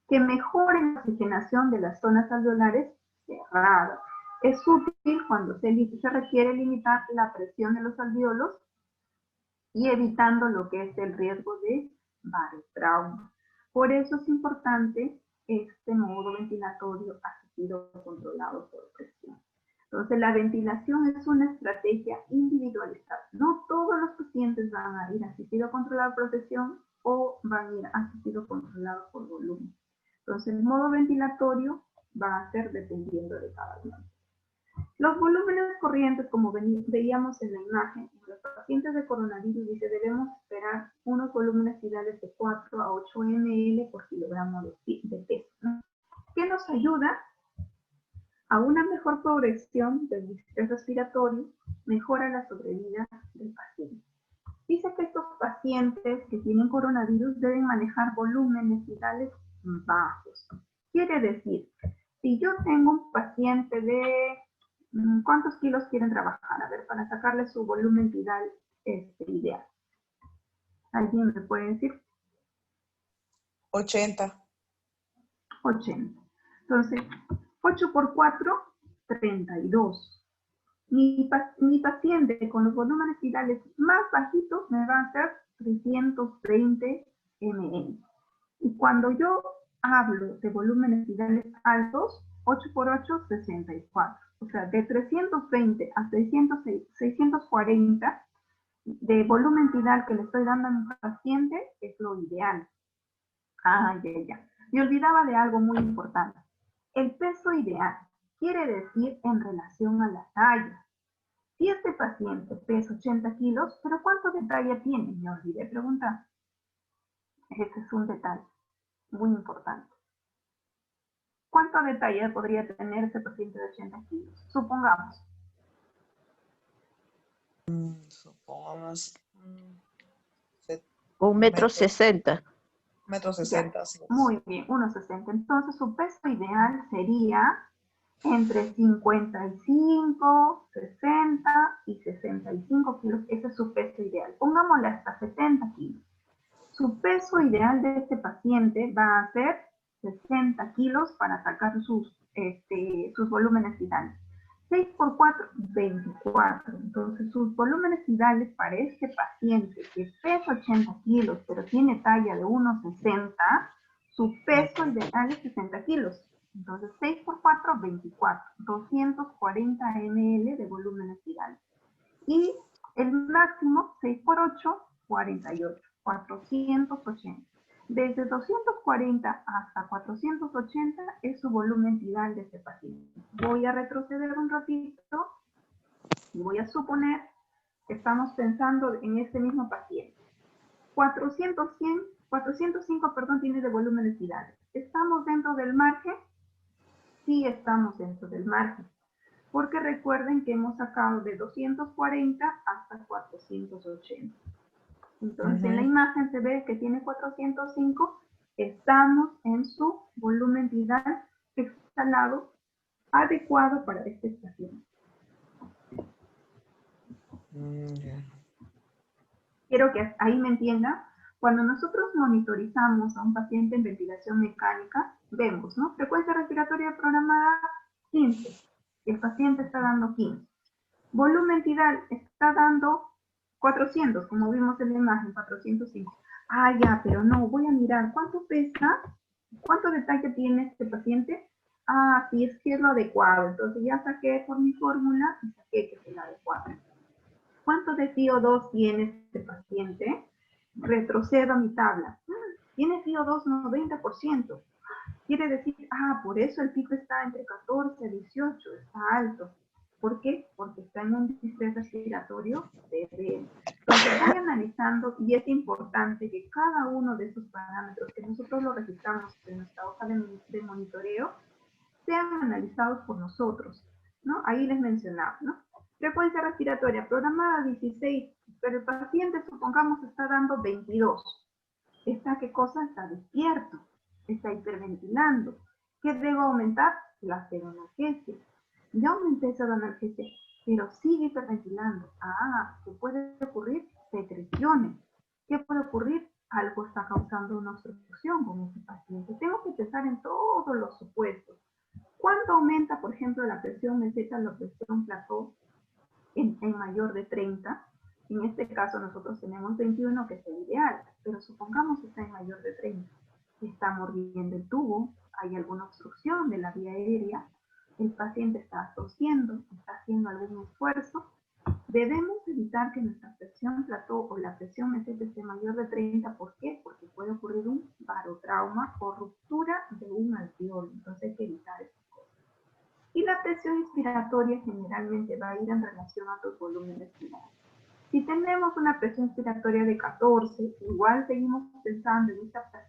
Que mejore la oxigenación de las zonas alveolares cerradas. Es útil cuando se requiere limitar la presión de los alvéolos y evitando lo que es el riesgo de barotrauma. Por eso es importante este modo ventilatorio asistido controlado por presión. Entonces, la ventilación es una estrategia individualizada. No todos los pacientes van a ir asistido controlado por presión o van a ir asistido controlado por volumen. Entonces, el modo ventilatorio va a ser dependiendo de cada uno. Los volúmenes corrientes, como veíamos en la imagen, en los pacientes de coronavirus dice debemos esperar unos volúmenes ideales de 4 a 8 ml por kilogramo de peso, ¿no? Que nos ayuda a una mejor progresión del distrés respiratorio, mejora la sobrevida del paciente. Dice que estos pacientes que tienen coronavirus deben manejar volúmenes vitales bajos. Quiere decir, si yo tengo un paciente de ¿cuántos kilos quieren trabajar? A ver, para sacarle su volumen vital ideal. ¿Alguien me puede decir? 80. 80. Entonces, 8 por 4, 32. Mi paciente con los volúmenes vitales más bajitos me va a hacer 320 ml. Y cuando yo hablo de volúmenes vitales altos, 8 por 8, 64. O sea, de 320 a 640 de volumen vital que le estoy dando a mi paciente es lo ideal. Ya. Me olvidaba de algo muy importante. El peso ideal quiere decir en relación a la talla. Si este paciente pesa 80 kilos, ¿pero cuánto de talla tiene? Me olvidé preguntar. Ese es un detalle muy importante. ¿Cuánto de talla podría tener ese paciente de 80 kilos? Supongamos. Supongamos. 1,60 m. 1,60 m. Sí. Muy bien, 1,60 m. Entonces su peso ideal sería entre 55, 60 y 65 kilos. Ese es su peso ideal. Pongámosle hasta 70 kilos. Su peso ideal de este paciente va a ser 60 kilos para sacar sus volúmenes vitales. 6 por 4, 24. Entonces, sus volúmenes vitales para este paciente que pesa 80 kilos, pero tiene talla de 1,60, su peso ideal es 60 kilos. Entonces, 6 por 4, 24. 240 ml de volúmenes vitales. Y el máximo, 6 por 8, 48. 480. Desde 240 hasta 480 es su volumen vital de este paciente. Voy a retroceder un ratito y voy a suponer que estamos pensando en este mismo paciente. 405, perdón, tiene de volumen espirales. ¿Estamos dentro del margen? Sí, estamos dentro del margen. Porque recuerden que hemos sacado de 240 hasta 480. Entonces, en la imagen se ve que tiene 405. Estamos en su volumen viral exhalado adecuado para esta estación. Quiero que ahí me entiendan. Cuando nosotros monitorizamos a un paciente en ventilación mecánica, vemos, ¿no? Frecuencia respiratoria programada 15. El paciente está dando 15. Volumen tidal está dando 400, como vimos en la imagen, 405. Ah, ya, pero no, voy a mirar cuánto pesa, cuánto detalle tiene este paciente. Ah, sí, es lo adecuado. Entonces ya saqué por mi fórmula y saqué que es el adecuado. ¿Cuánto de CO2 tiene este paciente? Retrocedo a mi tabla. Tiene CO2 90%. Quiere decir, por eso el pico está entre 14 y 18, está alto. ¿Por qué? Porque está en un distrés respiratorio severo. Entonces voy analizando y es importante que cada uno de esos parámetros que nosotros lo registramos en nuestra hoja de monitoreo sean analizados por nosotros, ¿no? Ahí les mencionaba, ¿no? Frecuencia respiratoria programada 16, pero el paciente, supongamos, está dando 22. ¿Está qué cosa? Está despierto, está hiperventilando. ¿Qué debo aumentar? La pseudoanalgesia. Ya aumenté esa analgesia, pero sigue hiperventilando. ¿Qué puede ocurrir? Secreciones. ¿Qué puede ocurrir? Algo está causando una obstrucción con ese paciente. Tengo que pensar en todos los supuestos. ¿Cuánto aumenta, por ejemplo, la presión meseta, la presión plató en mayor de 30? En este caso nosotros tenemos 21, que es el ideal, pero supongamos que está en mayor de 30. Está mordiendo el tubo, hay alguna obstrucción de la vía aérea, el paciente está tosiendo, está haciendo algún esfuerzo. Debemos evitar que nuestra presión plató o la presión meseta esté mayor de 30. ¿Por qué? Porque puede ocurrir un barotrauma o ruptura de un alveolo. Entonces hay que evitar eso. Y la presión inspiratoria generalmente va a ir en relación a tus volúmenes finales. Si tenemos una presión inspiratoria de 14, igual seguimos pensando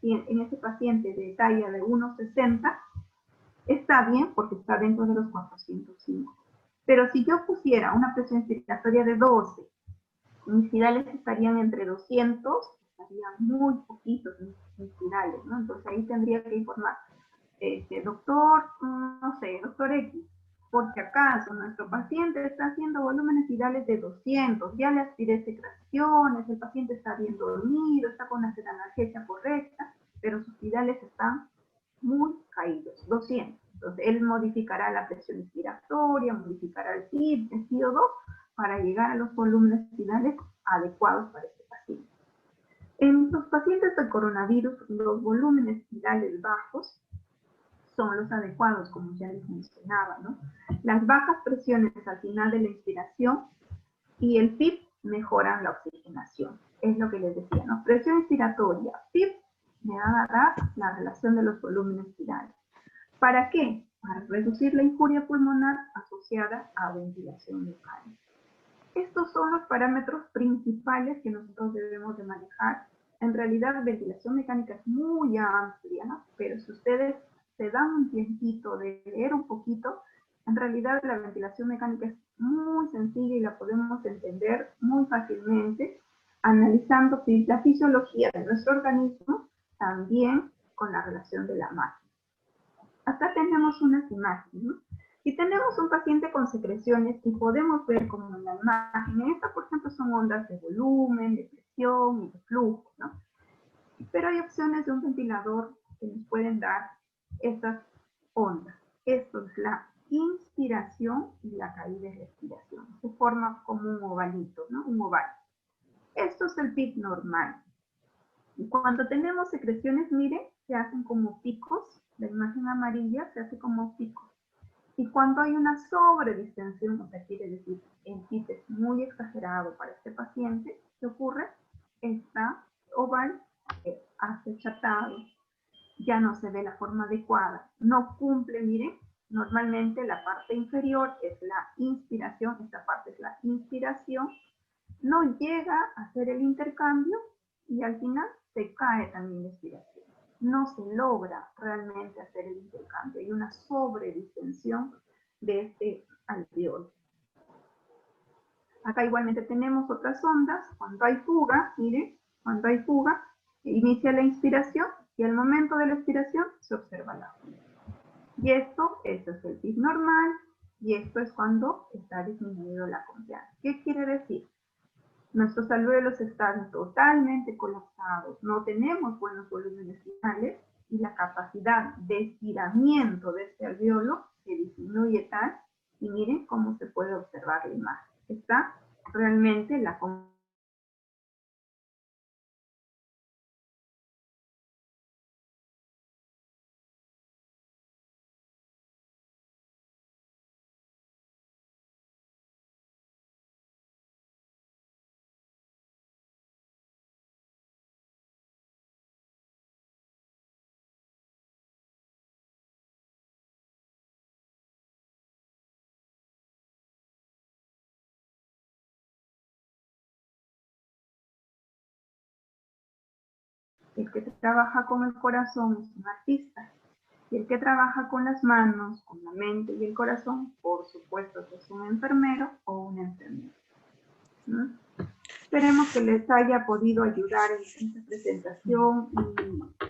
en ese paciente de talla de 1,60, está bien porque está dentro de los 405. Pero si yo pusiera una presión inspiratoria de 12, mis finales estarían entre 200, estarían muy poquitos mis finales, ¿no? Entonces ahí tendría que informar. Doctor, no sé, doctor X, por si acaso nuestro paciente está haciendo volúmenes virales de 200, ya le aspiré secreciones, el paciente está bien dormido, está con la analgesia correcta, pero sus virales están muy caídos, 200. Entonces él modificará la presión inspiratoria, modificará el PIB, el CO2, para llegar a los volúmenes virales adecuados para este paciente. En los pacientes de coronavirus, los volúmenes virales bajos son los adecuados, como ya les mencionaba, ¿no? Las bajas presiones al final de la inspiración y el PIB mejoran la oxigenación. Es lo que les decía, ¿no? Presión inspiratoria, PIB, me van a dar la relación de los volúmenes virales. ¿Para qué? Para reducir la injuria pulmonar asociada a ventilación mecánica. Estos son los parámetros principales que nosotros debemos de manejar. En realidad, la ventilación mecánica es muy amplia, ¿no? Pero si ustedes se dan un tiempito de leer un poquito, en realidad la ventilación mecánica es muy sencilla y la podemos entender muy fácilmente analizando la fisiología de nuestro organismo, también con la relación de la máquina. Acá tenemos unas imágenes, ¿no? Si tenemos un paciente con secreciones y podemos ver como en la imagen, estas por ejemplo son ondas de volumen, de presión y de flujo, ¿no? Pero hay opciones de un ventilador que nos pueden dar estas ondas. Esto es la inspiración y la caída de respiración. Se forma como un ovalito, ¿no? Un oval. Esto es el PIB normal. Y cuando tenemos secreciones, miren, se hacen como picos. La imagen amarilla se hace como picos. Y cuando hay una sobredistensión, o sea, quiere decir, el PIB es muy exagerado para este paciente, ¿qué ocurre? Esta oval hace achatado, ya no se ve la forma adecuada, no cumple, miren, normalmente la parte inferior es la inspiración, esta parte es la inspiración, no llega a hacer el intercambio y al final se cae también la expiración. No se logra realmente hacer el intercambio. Hay una sobredistensión de este alveolo. Acá igualmente tenemos otras ondas. Cuando hay fuga, miren, cuando hay fuga, inicia la inspiración y al momento de la expiración se observa la fuga. Y esto es el PIB normal, y esto es cuando está disminuido la confianza. ¿Qué quiere decir? Nuestros alvéolos están totalmente colapsados, no tenemos buenos volúmenes finales y la capacidad de estiramiento de este alvéolo se disminuye tal, y miren cómo se puede observar la imagen. Está realmente la el que trabaja con el corazón es un artista. Y el que trabaja con las manos, con la mente y el corazón, por supuesto que es un enfermero o una enfermera. ¿No? Esperemos que les haya podido ayudar en esta presentación.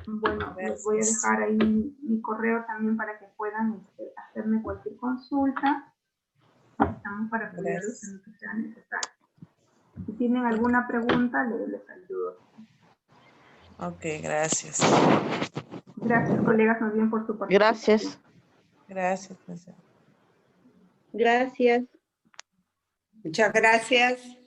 Y bueno, les voy a dejar ahí mi correo también para que puedan hacerme cualquier consulta. Estamos para apoyarlos en lo que sea necesario. Si tienen alguna pregunta, les ayudo. Ok, gracias. Gracias, colegas, más bien por su participación. Gracias. Gracias, profesor. Gracias. Muchas gracias.